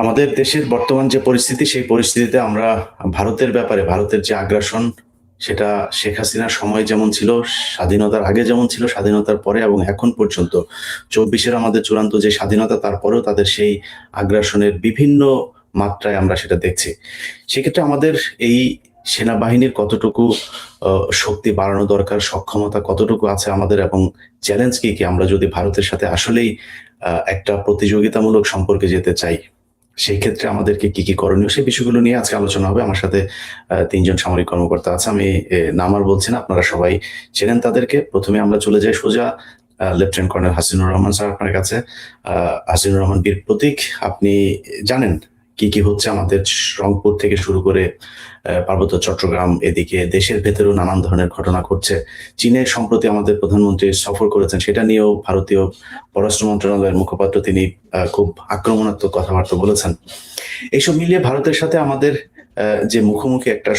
আমাদের দেশের বর্তমান যে পরিস্থিতি সেই পরিস্থিতিতে আমরা ভারতের ব্যাপারে ভারতের যে আগ্রাসন সেটা শেখ হাসিনার সময় যেমন ছিল, স্বাধীনতার আগে যেমন ছিল, স্বাধীনতার পরে এবং এখন পর্যন্ত ২৪-এর আমাদের চূড়ান্ত যে স্বাধীনতা, তারপরেও তাদের সেই আগ্রাসনের বিভিন্ন মাত্রায় আমরা সেটা দেখছি। সেক্ষেত্রে আমাদের এই সেনাবাহিনীর কতটুকু শক্তি বাড়ানো দরকার, সক্ষমতা কতটুকু আছে আমাদের, এবং চ্যালেঞ্জ কি কি আমরা যদি ভারতের সাথে আসলেই একটা প্রতিযোগিতামূলক সম্পর্কে যেতে চাই, সেই ক্ষেত্রে আমাদেরকে কি কি করণীয়, সেই বিষয়গুলো নিয়ে আজকে আলোচনা হবে। আমার সাথে ৩ জন সামরিক কর্মকর্তা আছে। আমি নাম আর বলছি না, আপনারা সবাই চেনেন তাদেরকে। প্রথমে আমরা চলে যাই সোজা lieutenant colonel Hasinur Rahman sir আপনার কাছে। হাসিনুর রহমান বীর প্রতীক, আপনি জানেন কি কি হচ্ছে আমাদের রংপুর থেকে শুরু করে পার্বত্য চট্টগ্রাম, এদিকে দেশের ভেতরেও নানান ধরনের ঘটনা ঘটছে। চীনের সম্প্রতি আমাদের প্রধানমন্ত্রী সফর করেছেন, সেটা নিয়েও ভারতীয় পররাষ্ট্র মন্ত্রণালয়ের মুখপাত্র তিনি খুব আক্রমণাত্মক কথাবার্তা বলেছেন। এইসব মিলিয়ে ভারতের সাথে আমাদের যে মুখোমুখি একটা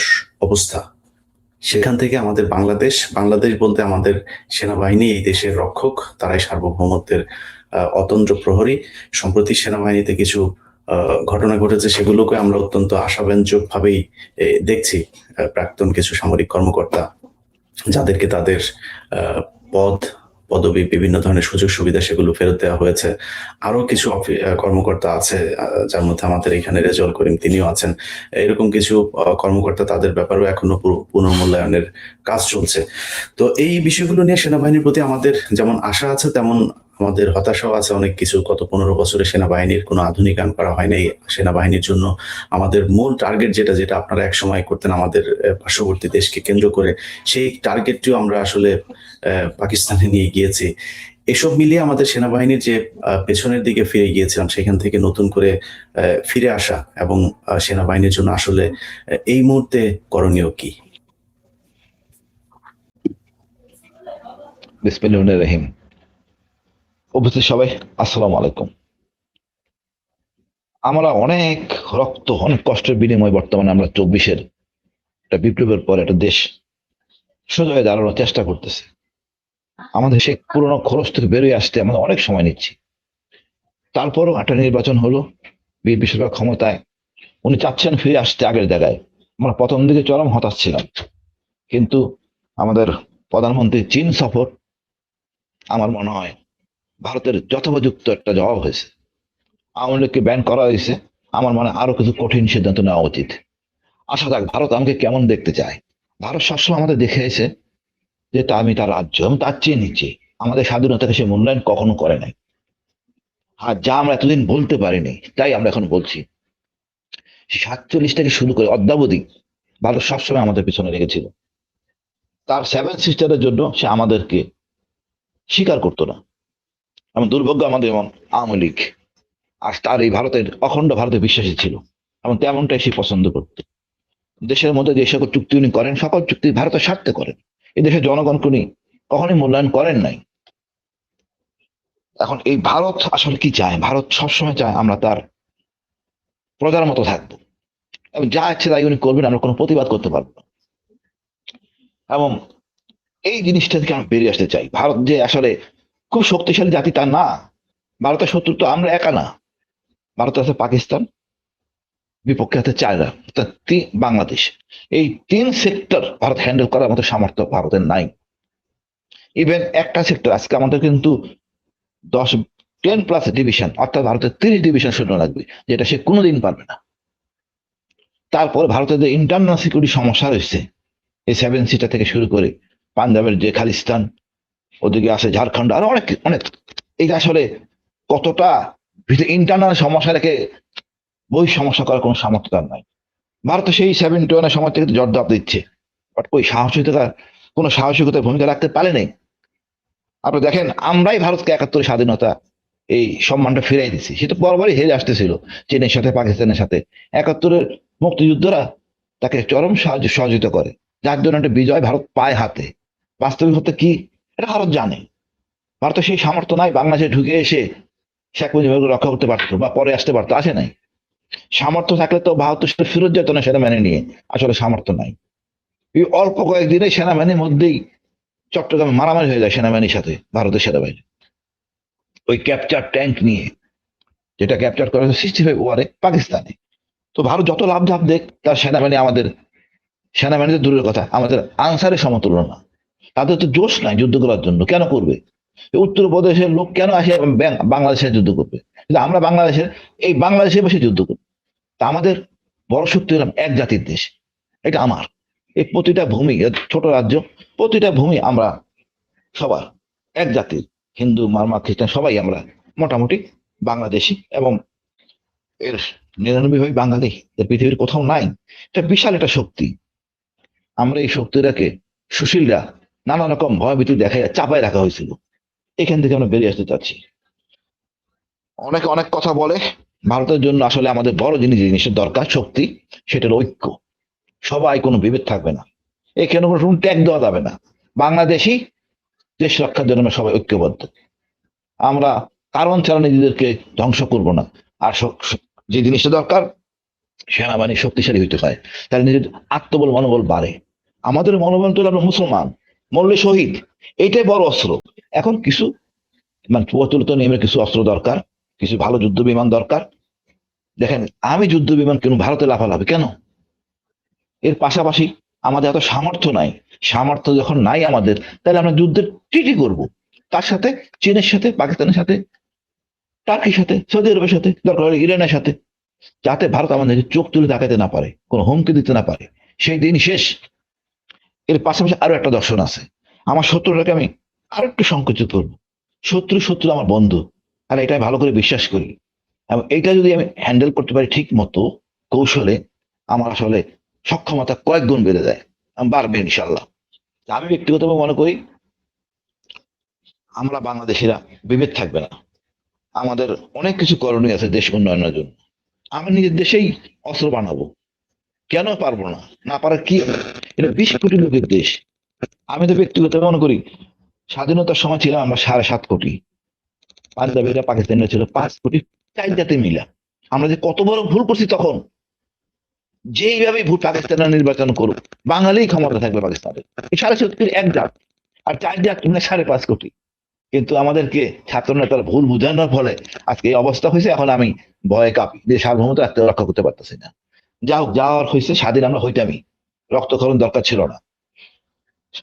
অবস্থা, সেখান থেকে আমাদের বাংলাদেশ বাংলাদেশ বলতে আমাদের সেনাবাহিনী এই দেশের রক্ষক, তারাই সার্বভৌমত্বের অতন্দ্র প্রহরী। সম্প্রতি সেনাবাহিনীতে কিছু ঘটনা ঘটেছে, সেগুলোকে আমরা অত্যন্ত আশাব্যঞ্জক ভাবেই দেখছি। প্রাক্তন কিছু সামরিক কর্মকর্তা যাদেরকে তাদের পদ পদবি বিভিন্ন ধরনের সুযোগ সুবিধা সেগুলো ফেরত দেওয়া হয়েছে। আরো কিছু কর্মকর্তা আছে, যার মধ্যে আমাদের এখানে রেজাউল করিম তিনিও আছেন। এরকম কিছু কর্মকর্তা, তাদের ব্যাপারেও এখনো পুনর্মূল্যায়নের কাজ চলছে। তো এই বিষয়গুলো নিয়ে সেনাবাহিনীর প্রতি আমাদের যেমন আশা আছে, তেমন আমাদের হতাশাও আছে অনেক কিছু। গত ১৫ বছরে সেনাবাহিনীর কোনো আধুনিকায়ন করা হয় নাই। সেনাবাহিনীর জন্য আমাদের মূল টার্গেট যেটা যেটা আপনারা একসময় করতেন আমাদের পার্শ্ববর্তী দেশকে কেন্দ্র করে, সেই টার্গেটটিও আমরা আসলে পাকিস্তানে নিয়ে গিয়েছি। এসব মিলিয়ে আমাদের সেনাবাহিনীর যে পেছনের দিকে ফিরে গিয়েছিলাম, সেখান থেকে নতুন করে ফিরে আসা এবং সেনাবাহিনীর জন্য আসলে এই মুহূর্তে করণীয় কি? বিসমিল্লাহির রহিম। উপস্থিত সবাই আসসালামু আলাইকুম। আমরা অনেক রক্ত, অনেক কষ্টের বিনিময়ে বর্তমানে আমরা ২৪-এর একটা বিপ্লবের পর একটা দেশ সোজা হয়ে দাঁড়ানোর চেষ্টা করতেছে। আমাদের সেই পুরোনো খরচ থেকে বেরিয়ে আসতে আমাদের অনেক সময় নিচ্ছি। তারপরও একটা নির্বাচন হলো, বিএনপি সরকার ক্ষমতায়, উনি চাচ্ছেন ফিরে আসতে আগের জায়গায়। আমরা প্রথম দিকে চরম হতাশ ছিলাম, কিন্তু আমাদের প্রধানমন্ত্রীর চীন সফর আমার মনে হয় ভারতের যথোপযুক্ত একটা জবাব হয়েছে। আওয়ামী লীগকে ব্যান করা হয়েছে, আমার মনে হয় আরো কিছু কঠিন সিদ্ধান্ত নেওয়া উচিত। আসা যাক ভারত আমাকে কেমন দেখতে চায়। ভারত সবসময় আমাদের দেখেছে যে আমি তার রাজ্য, এবং তার চেয়ে নিচে। আমাদের স্বাধীনতাকে সে মূল্যায়ন কখনো করে নাই। আর যা আমরা এতদিন বলতে পারিনি, তাই আমরা এখন বলছি। ৪৭ থেকে শুরু করে অদ্যাবধি ভারত সবসময় আমাদের পিছনে লেগেছিল। তার 7 সিস্টারের জন্য সে আমাদেরকে স্বীকার করতো না। এবং দুর্ভাগ্য আমাদের যেমন আওয়ামী লীগ, আর তার এই ভারতের অখণ্ড ভারতে বিশ্বাসী ছিল, এবং তেমনটাই সে পছন্দ করত। দেশের মধ্যে যে সকল চুক্তি উনি করেন, সকল চুক্তি ভারতের স্বার্থে করেন। এই দেশের জনগণকে উনি কখনোই মূল্যায়ন করেন নাই। এখন এই ভারত আসলে কি চায়? ভারত সবসময় চায় আমরা তার প্রজার মতো থাকবো, এবং যা ইচ্ছে তাই উনি করবেন, আমরা কোনো প্রতিবাদ করতে পারবো না। এবং এই জিনিসটা থেকে আমরা বেরিয়ে আসতে চাই। ভারত যে আসলে খুব শক্তিশালী জাতি তা না। ভারতের শত্রু তো আমরা একা না। ভারত আছে পাকিস্তান, বিপক্ষে আছে চায়না, অর্থাৎ বাংলাদেশ। এই ৩ সেক্টর ভারত হ্যান্ডেল করার মতো সামর্থ্য ভারতের নাই। ইভেন একটা সেক্টর আজকে আমাদের কিন্তু 10 প্লাস ডিভিশন, অর্থাৎ ভারতের ৩০ ডিভিশন সৈন্য লাগবে, যেটা সে কোনোদিন পারবে না। তারপর ভারতের যে ইন্টারনাল সিকিউরিটি সমস্যা রয়েছে, এই 7 সিস্টার থেকে শুরু করে পাঞ্জাবের যে খালিস্তান, ওদিকে আছে ঝাড়খণ্ড, আরো অনেক অনেক। এইটা আসলে কতটা ইন্টারনাল সমস্যা রেখে বই সমস্যা করার কোনো সামর্থ্য তার নাই। ভারত সেই 71-এর সময় থেকে জবাব দিচ্ছে, বাট ওই সাহসিকতার ভূমিকা রাখতে পারে নাই। আপনি দেখেন, আমরাই ভারতকে ৭১ স্বাধীনতা এই সম্মানটা ফিরাই দিছি। সেটা বরাবরই হেরে আসতেছিল চীনের সাথে, পাকিস্তানের সাথে। ৭১-এর মুক্তিযুদ্ধরা তাকে চরম সহযোগিতা করে, যার জন্য একটা বিজয় ভারত পায় হাতে। বাস্তবিক হতে কি, এটা ভারত জানে। ভারতের সেই সামর্থ্য নাই বাংলাদেশে ঢুকে এসে শেখ মুজিবুরকে রক্ষা করতে পারতো বা পরে আসতে পারতো, আসে নাই। সামর্থ্য থাকলে তো ৭২ সালে ফিরত যেত না সেনাবাহিনী নিয়ে। আসলে সামর্থ্য নাই। এই অল্প কয়েকদিনে সেনাবাহিনীর মধ্যেই চট্টগ্রামে মারামারি হয়ে যায় সেনাবাহিনীর সাথে ভারতের সেনাবাহিনী, ওই ক্যাপচার ট্যাঙ্ক নিয়ে। যেটা ক্যাপচার করা হয়েছে 65 ওভারে পাকিস্তানে। তো ভারত যত লাভ ঝাপ দেখ, তার সেনাবাহিনী আমাদের সেনাবাহিনীদের দূরের কথা, আমাদের আনসারের সমতুল্য না। তাদের তো জোশ নাই যুদ্ধ করার জন্য, কেন করবে? উত্তরপ্রদেশের লোক কেন আসে বাংলাদেশে যুদ্ধ করবে? কিন্তু আমরা বাংলাদেশের এই বাংলাদেশে বসে যুদ্ধ করবো। তা আমাদের বড় শক্তি হলাম এক জাতির দেশ, এটা আমার। এই প্রতিটা ভূমি, ছোট রাজ্য, প্রতিটা ভূমি আমরা সবার এক জাতির, হিন্দু মারমা খ্রিস্টান সবাই আমরা মোটামুটি বাংলাদেশি, এবং এর 99 বাঙালি, এর পৃথিবীর কোথাও নাই। এটা বিশাল একটা শক্তি। আমরা এই শক্তিটাকে সুশীলরা নানা রকম ভয়ভীতি দেখায় চাপায় রাখা হয়েছিল, এখান থেকে আমরা বেরিয়ে আসতে চাচ্ছি। অনেকে অনেক কথা বলে, ভারতের জন্য আসলে আমাদের বড় জিনিসের দরকার শক্তি, সেটার ঐক্য। সবাই কোনো বিভেদ থাকবে না, এখানে কোনো রুম ট্যাগ দেওয়া যাবে না। বাংলাদেশি দেশ রক্ষার জন্য আমরা সবাই ঐক্যবদ্ধ। আমরা কারণ ছাড়া নিজেদেরকে ধ্বংস করব না। আর যে জিনিসটা দরকার, সেনাবাহিনী শক্তিশালী হইতে হয়, তাহলে নিজের আত্মবল মনোবল বাড়ে। আমাদের মনোবল তো আমরা মুসলমান, মরলে শহীদ, এইটাই বড় অস্ত্র। এখন কিছু মানে প্রচলিত নিয়মের কিছু অস্ত্র দরকার, কিছু ভালো যুদ্ধ বিমান দরকার। দেখেন, আমি যুদ্ধ বিমান কেন ভারতে লাফালাফি কেন? এর পাশাপাশি আমাদের এত সামর্থ্য নাই। সামর্থ্য যখন নাই আমাদের, তাহলে আমরা যুদ্ধের ট্রিটি করব। তার সাথে চীনের সাথে, পাকিস্তানের সাথে, টার্কির সাথে, সৌদি আরবের সাথে, দরকার হলে ইরানের সাথে, যাতে ভারত আমাদেরকে চোখ তুলে তাকাতে না পারে, কোনো হুমকি দিতে না পারে, সেই দিন শেষ। এর পাশাপাশি আরো একটা দর্শন আছে, আমার শত্রুটাকে আমি আরো একটু সংকুচিত করবো। শত্রু শত্রু আমার বন্ধু, আর এটাই ভালো করে বিশ্বাস করি। এবং এইটা যদি আমি হ্যান্ডেল করতে পারি ঠিক মতো কৌশলে, আমার আসলে সক্ষমতা কয়েক গুণ বেড়ে যায়, বাড়বে ইনশাল্লাহ। আমি ব্যক্তিগতভাবে মনে করি আমরা বাংলাদেশিরা বিভেদ থাকবে না। আমাদের অনেক কিছু করণীয় আছে দেশ উন্নয়নের জন্য। আমি নিজের দেশেই অস্ত্র বানাবো, কেন পারবো না? না পারার কি আছে? এটা 20 কোটি লোকের দেশ। আমি তো ব্যক্তিগত মনে করি, স্বাধীনতার সময় ছিলাম আমরা 7.5 কোটি, পাঞ্জাবিরা পাকিস্তানিরা ছিল 5 কোটি, 4 জাতি মিলা। আমরা যে কত বড় ভুল করছি তখন। যেইভাবে ভুল পাকিস্তানের নির্বাচন করুক, বাঙালি ক্ষমতা থাকবে পাকিস্তানের। এই 7.5 কোটি এক জাত, আর 4 জাত মানে 5.5 কোটি। কিন্তু আমাদেরকে ছাত্র নেতার ভুল বুঝানোর ফলে আজকে এই অবস্থা হয়েছে। এখন আমি ভয়ে কাঁপি যে সার্বভৌমত্ব রক্ষা করতে পারতেছি না। যা হোক, যা হওয়ার হয়েছে, স্বাধীন আমরা হইতামই, রক্তক্ষরণ দরকার ছিল না।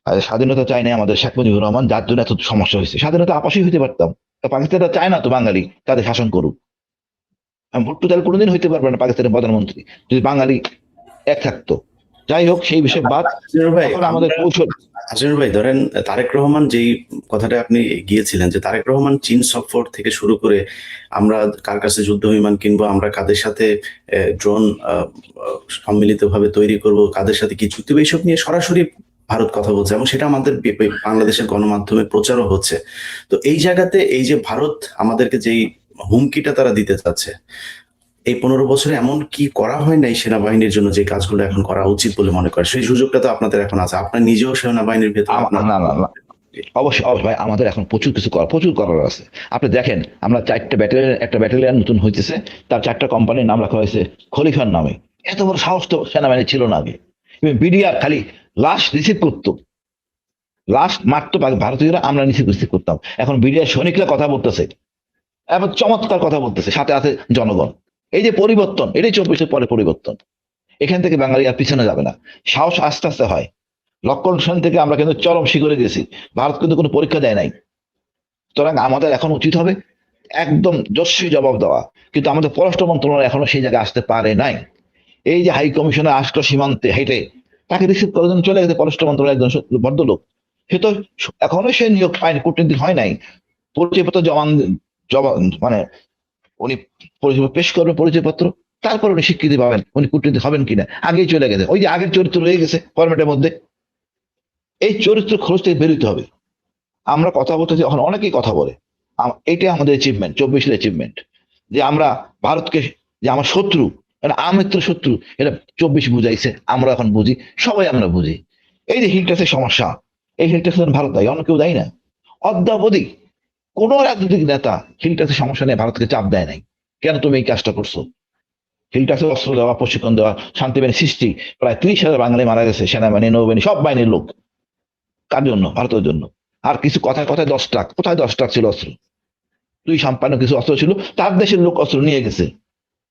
আর স্বাধীনতা চাই না আমাদের শেখ মুজিবুর রহমান, যার জন্য এত সমস্যা হয়েছে। স্বাধীনতা আপসই হইতে পারতাম, পাকিস্তানটা চায় না তো বাঙালি তাদের শাসন করুক। ভুট্টো তাহলে কোনোদিন হইতে পারবে না পাকিস্তানের প্রধানমন্ত্রী, যদি বাঙালি এক থাকতো। যাই হোক, সেই বিষয়ে বাদ। আজিজুর ভাই, এখন আমাদের কৌশল, আজিজুর ভাই ধরেন তারেক রহমান যেই কথাটা আপনি গিয়েছিলেন, যে তারেক রহমান চীন সফর থেকে শুরু করে আমরা কার কাছে যুদ্ধ বিমান কিনবো, আমরা কাদের সাথে ড্রোন সম্মিলিতভাবে তৈরি করব, কাদের সাথে কি চুক্তি, এইসব নিয়ে সরাসরি ভারত কথা বলছে, এবং সেটা আমাদের বাংলাদেশের গণমাধ্যমে প্রচারও হচ্ছে। তো এই জায়গাতে এই যে ভারত আমাদেরকে যেই হুমকিটা তারা দিতে চাচ্ছে, এই 15 বছরে এমন কি করা হয় নাই সেনাবাহিনীর জন্য যে কাজগুলো এখন করা উচিত বলে মনে করে? সেই সুযোগটা তো আপনাদের এখন আছে, আপনার নিজেও সেনাবাহিনীর ভেতরে না না না, অবশ্যই অবশ্যই ভাই, আমাদের এখন প্রচুর করার আছে। আপনি দেখেন, আমরা 4টে ব্যাটালিয়ন, একটা ব্যাটালিয়ন নতুন হইতেছে, তার 4টা কোম্পানির নাম রাখা হয়েছে খলিফার নামে। এত বড় সাহস তো সেনাবাহিনী ছিল না আগে। বিডিআর খালি লাশ রিসিভ করতো, লাশ মারতো ভারতীয়রা, আমরা রিসিভ করতাম। এখন বিডিআর সৈনিকরা কথা বলতেছে, এবার চমৎকার কথা বলতেছে, সাথে আছে জনগণ। এই যে পরিবর্তন, এটাই 24-এর পরে পরিবর্তন। এখান থেকে বাঙালি আর পিছনে যাবে না, সাহস আস্তে আস্তে হয়। লক্ষণ সেন থেকে আমরা কিন্তু চরম শিখরে গেছি, ভারত কিন্তু কোনো পরীক্ষা দেয় নাই। সুতরাং আমাদের এখন উচিত হবে একদম জস্বী জবাব দেওয়া। কিন্তু আমাদের পররাষ্ট্র মন্ত্রণালয় এখনো সেই জায়গায় আসতে পারে নাই। এই যে হাই কমিশনে আসলো সীমান্তে হেঁটে, তাকে রিসিভ করার জন্য চলে গেছে পররাষ্ট্র মন্ত্রণালয় একজন ভদ্রলোক। সে তো এখনো সে নিয়োগ পায়নি, কূটনীতি হয় নাই। পরিচয়পত্র জমা মানে উনি পরিচয় পেশ করবে, পরিচয়পত্র, তারপর উনি স্বীকৃতি পাবেন উনি কূটনীতি হবেন কিনা। আগেই চলে গেছে, ওই যে আগের চরিত্র রয়ে গেছে ফরম্যাটের মধ্যে। এই চরিত্র খরচ থেকে বেরোতে হবে। আমরা কথা বলতেছি, এখন অনেকেই কথা বলে, এইটাই আমাদের অ্যাচিভমেন্ট, 24-এর অ্যাচিভমেন্ট, যে আমরা ভারতকে, যে আমার শত্রু, আমিত্র শত্রু, এটা 24 বুঝাইছে, আমরা এখন বুঝি, সবাই আমরা বুঝি। এই যে হিলটাসের সমস্যা, এই হিলটাস ভারত দায়ী, অন্য কেউ দায়ী না। অদ্যাবধি কোন রাজনৈতিক নেতা হিলটাসের সমস্যা নিয়ে ভারতকে চাপ দেয় নাই, কেন তুমি এই কাজটা করছো। হিলটাসে অস্ত্র দেওয়া, প্রশিক্ষণ দেওয়া, শান্তিবাহিনী সৃষ্টি, প্রায় 30,000 বাঙালি মারা গেছে, সেনাবাহিনী, নৌবাহিনী, সব বাহিনীর লোক। কার জন্য? ভারতের জন্য। আর কিছু কথায় কথায় 10 ট্রাক, কোথায় 10 ট্রাক ছিল অস্ত্র? সামান্য কিছু অস্ত্র ছিল, তার দেশের লোক অস্ত্র নিয়ে গেছে,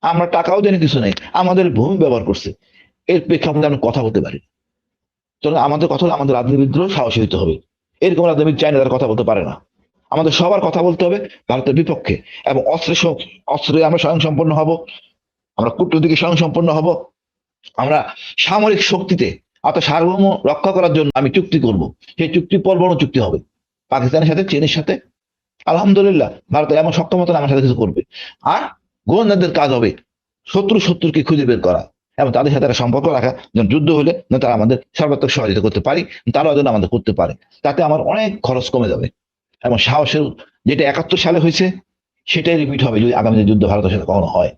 আমরা টাকাও দেন কিছু নেই, আমাদের ভূমি ব্যবহার করছে, এর প্রেক্ষাপটে আমরা কথা বলতে পারি। সুতরাং আমাদের কথা হলো আমাদের রাজনীতিবিদরাও সাহসী হতে হবে। এরকম রাজনীতি চাই না, তারা কথা বলতে পারে না। আমাদের সবার কথা বলতে হবে ভারতের বিপক্ষে, এবং অস্ত্রে আমরা স্বয়ংসম্পন্ন হব, আমরা কূটনীতিকে স্বয়ংসম্পন্ন হব, আমরা সামরিক শক্তিতে অর্থাৎ সার্বভৌম রক্ষা করার জন্য আমি চুক্তি করব। সেই চুক্তি পরমাণু চুক্তি হবে পাকিস্তানের সাথে, চীনের সাথে। আলহামদুলিল্লাহ ভারত এমন সক্ষমতা আমার সাথে কিছু করবে। আর গোয়েন্দাদের কাজ হবে শত্রুকে খুঁজে বের করা এবং তাদের সাথে একটা সম্পর্ক রাখা, যেন যুদ্ধ হলে না তারা আমাদের সর্বাত্মক সহযোগিতা করতে পারি, তারাও যেন আমাদের করতে পারে। তাতে আমার অনেক খরচ কমে যাবে এবং সাহসের যেটা 71 সালে হয়েছে সেটাই রিপিট হবে যদি আগামী যুদ্ধ ভারতের সাথে কখনো হয়।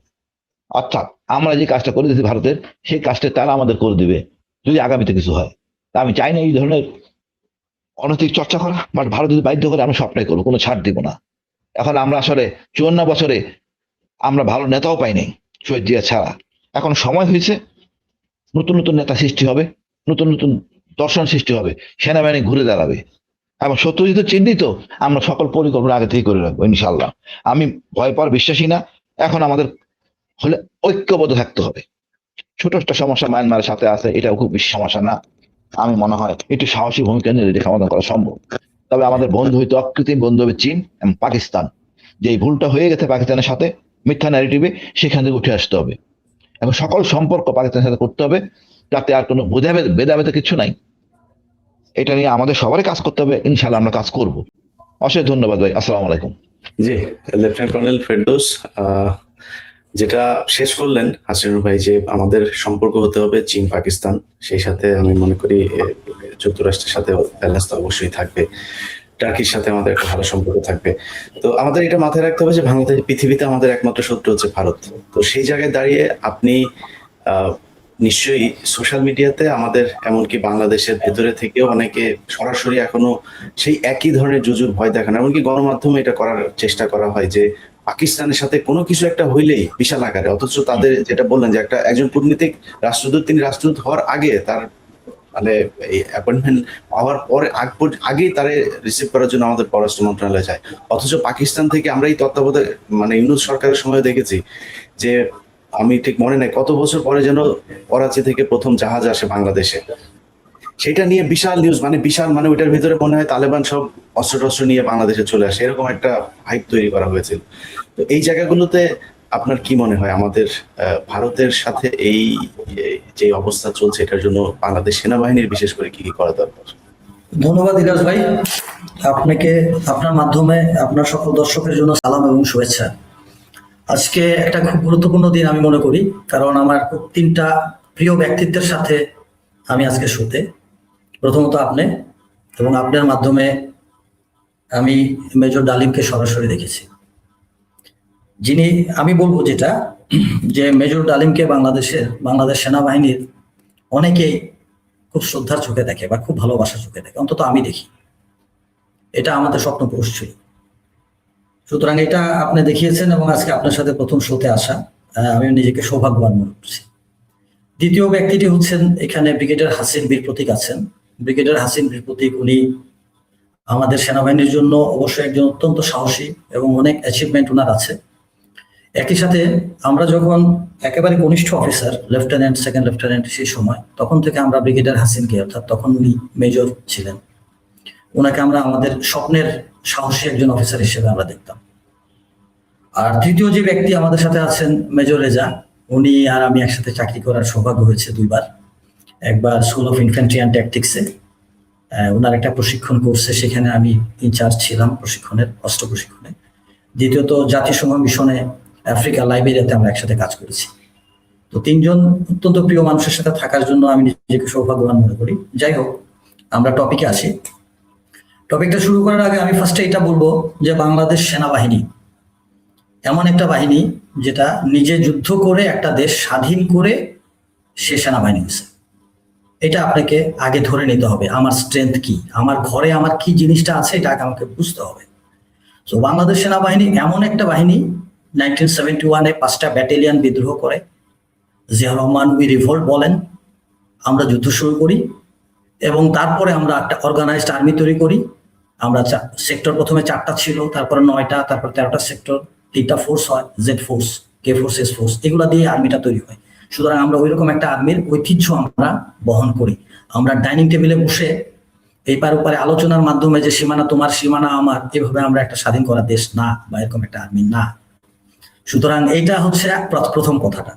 অর্থাৎ আমরা যে কাজটা করে দিয়েছি ভারতের, সেই কাজটা তারা আমাদের করে দিবে যদি আগামীতে কিছু হয়। তা আমি চাই না এই ধরনের অনৈতিক চর্চা করা, বাট ভারত যদি বাধ্য করে আমি সবটাই করবো, কোনো ছাড় দিব না। এখন আমরা আসলে 54 বছরে আমরা ভালো নেতাও পাইনি শহীদ জিয়া ছাড়া। এখন সময় হয়েছে, নতুন নতুন নেতা সৃষ্টি হবে, নতুন নতুন দর্শন সৃষ্টি হবে, সেনাবাহিনী ঘুরে দাঁড়াবে এবং সত্য যেহেতু চিহ্নিত, আমরা সকল পরিকল্পনা আগে থেকে করে রাখবো ইনশাল্লাহ। আমি ভয় পাওয়ার বিশ্বাসী না। এখন আমাদের হলে ঐক্যবদ্ধ থাকতে হবে। ছোট একটা সমস্যা মায়ানমারের সাথে আছে, এটাও খুব বেশি সমস্যা না। আমি মনে হয় একটু সাহসী ভূমিকা নিয়ে এটি সমাধান করা সম্ভব। তবে আমাদের বন্ধু হইতে অকৃত্রিম বন্ধু হবে চীন এবং পাকিস্তান। যে এই ভুলটা হয়ে গেছে পাকিস্তানের সাথে মিথ্যা ন্যারেটিভে, সেখান থেকে উঠে আসতে হবে এবং সকল সম্পর্ক পাকিস্তানের সাথে করতে হবে, যাতে আর কোনো ভেদাভেদ কিছু নাই। এটা নিয়ে আমাদের সবারই কাজ করতে হবে, ইনশাল্লাহ আমরা কাজ করব। অশেষ ধন্যবাদ ভাই, আসসালামু আলাইকুম। জি, লেফটেন্যান্ট কর্নেল ফেরদৌস, যেটা শেষ করলেন হাসিনুর ভাই, যে আমাদের সম্পর্ক হতে হবে চীন পাকিস্তান, সেই সাথে আমি মনে করি যুক্তরাষ্ট্রের সাথে ব্যালেন্স তো অবশ্যই থাকবে, টার্কির সাথে আমাদের একটা ভালো সম্পর্ক থাকবে। তো আমাদের এটা মাথায় রাখতে হবে যে পৃথিবীতে আমাদের একমাত্র শত্রু হচ্ছে ভারত। তো সেই জায়গায় দাঁড়িয়ে আপনি নিশ্চয়ই সোশ্যাল মিডিয়াতে আমাদের এমনকি বাংলাদেশের ভেতরে থেকেও অনেকে সরাসরি এখনো সেই একই ধরনের জুজুর ভয় দেখান, এমনকি গণমাধ্যমে এটা করার চেষ্টা করা হয় যে পাকিস্তানের সাথে কোনো কিছু একটা হইলেই বিশাল আকারে, অথচ তাদের যেটা বললেন যে একজন কূটনীতিক রাষ্ট্রদূত, তিনি রাষ্ট্রদূত হওয়ার আগে তার মানে এই অ্যাপয়েন্টমেন্ট পাওয়ার পরে আগেই তারে রিসিভ করার জন্য আমাদের পররাষ্ট্র মন্ত্রণালয়ে যায়। অথচ পাকিস্তান থেকে আমরা এই তত্ত্বাবধায়ক মানে ইউনূস সরকারের সময় দেখেছি যে, আমি ঠিক মনে নাই কত বছর পরে যেন করাচি থেকে প্রথম জাহাজ আসে বাংলাদেশে, সেটা নিয়ে বিশাল নিউজ, মানে বিশাল, মানে ওইটার ভিতরে মনে হয় তালেবান সব অস্ত্র টস্ত্র নিয়ে বাংলাদেশে চলে আসে, এরকম একটা হাইপ তৈরি করা হয়েছিল। তো এই জায়গাগুলোতে আপনার কি মনে হয় আমাদের ভারতের সাথে এই যে অবস্থা চলছে, এটার জন্য বাংলাদেশ সেনাবাহিনীর বিশেষ করে কি কি করা দরকার? ধন্যবাদ ইলিয়াস ভাই, আপনাকে আপনার মাধ্যমে আপনার সকল দর্শকের জন্য সালাম এবং শুভেচ্ছা। আজকে একটা খুব গুরুত্বপূর্ণ দিন আমি মনে করি, কারণ আমার 3টা প্রিয় ব্যক্তিত্বের সাথে আমি আজকে শুতে। প্রথমত আপনি, এবং আপনার মাধ্যমে আমি মেজর ডালিমকে সরাসরি দেখেছি, যিনি, আমি বলবো যেটা, যে মেজর ডালিমকে বাংলাদেশ সেনাবাহিনীর অনেকেই খুব শ্রদ্ধার চোখে দেখে বা খুব ভালোবাসার চোখে দেখে, অন্তত আমি দেখি। এটা আমাদের স্বপ্নপুরুষ ছিল। সুতরাং এটা আপনি দেখিয়েছেন এবং আজকে আপনার সাথে প্রথম শোতে আসা, আমি নিজেকে সৌভাগ্যবান মনে করছি। দ্বিতীয় ব্যক্তিটি হচ্ছেন এখানে ব্রিগেডিয়ার হাসিন বীর প্রতীক আছেন। ব্রিগেডিয়ার হাসিন বীর প্রতীক, উনি আমাদের সেনাবাহিনীর জন্য অবশ্যই একজন অত্যন্ত সাহসী এবং অনেক অ্যাচিভমেন্ট ওনার আছে। একই সাথে আমরা যখন একেবারে কনিষ্ঠ অফিসার, লেফটেন্যান্ট, সেকেন্ড লেফটেন্যান্ট, সেই সময় তখন থেকে আমরা ব্রিগেডিয়ার হাসিনকে, অর্থাৎ তখন উনি মেজর ছিলেন, ওনাকে আমরা আমাদের স্বপ্নের সাহসী একজন অফিসার হিসেবে আমরা দেখতাম। আর তৃতীয় যে ব্যক্তি আমাদের সাথে আছেন মেজর রেজা, উনি আর আমি একসাথে চাকরি করার সৌভাগ্য হয়েছে 2 বার। একবার স্কুল অফ ইনফ্যান্ট্রি অ্যান্ড ট্যাকটিক্সে ওনার একটা প্রশিক্ষণ কোর্সে, সেখানে আমি ইনচার্জ ছিলাম প্রশিক্ষণের, অস্ত্র প্রশিক্ষণে। দ্বিতীয়ত জাতিসংঘ মিশনে আফ্রিকা, লাইবেরিয়াতে আমরা একসাথে কাজ করেছি। তো 3জন অত্যন্ত প্রিয় মানুষের সাথে থাকার জন্য আমি নিজেকে সৌভাগ্যবান মনে করি। যাই হোক, আমরা টপিকে আসি। টপিকটা শুরু করার আগে আমি ফার্স্টে এটা বলবো যে বাংলাদেশ সেনাবাহিনী এমন একটা বাহিনী যেটা নিজে যুদ্ধ করে একটা দেশ স্বাধীন করে সে সেনাবাহিনী হয়েছে। এটা আপনাকে আগে ধরে নিতে হবে, আমার স্ট্রেংথ কি, আমার ঘরে আমার কি জিনিসটা আছে, এটা আগে আমাকে বুঝতে হবে। তো বাংলাদেশ সেনাবাহিনী এমন একটা বাহিনী, 1971-এ 5টা ব্যাটালিয়ন বিদ্রোহ করে, জিয়া রহমান উই রিভোল্ট বলেন, আমরা যুদ্ধ শুরু করি এবং তারপরে আমরা একটা অর্গানাইজড আর্মি তৈরি করি। আমরা সেক্টর প্রথমে 4টা ছিল, তারপরে 9টা, তারপর 13টা সেক্টর, 3টা ফোর্স হয়, Z force, K force, S force, এগুলা দিয়ে আর্মিটা তৈরি হয়। সুতরাং আমরা ওইরকম একটা আর্মির ঐতিহ্য আমরা বহন করি। আমরা ডাইনিং টেবিলে বসে এপার ওপারে আলোচনার মাধ্যমে যে সীমানা তোমার সীমানা আমার, এভাবে আমরা একটা স্বাধীন করা দেশ না, বা এরকম একটা আর্মি না। সুতরাং এইটা হচ্ছে প্রথম কথাটা।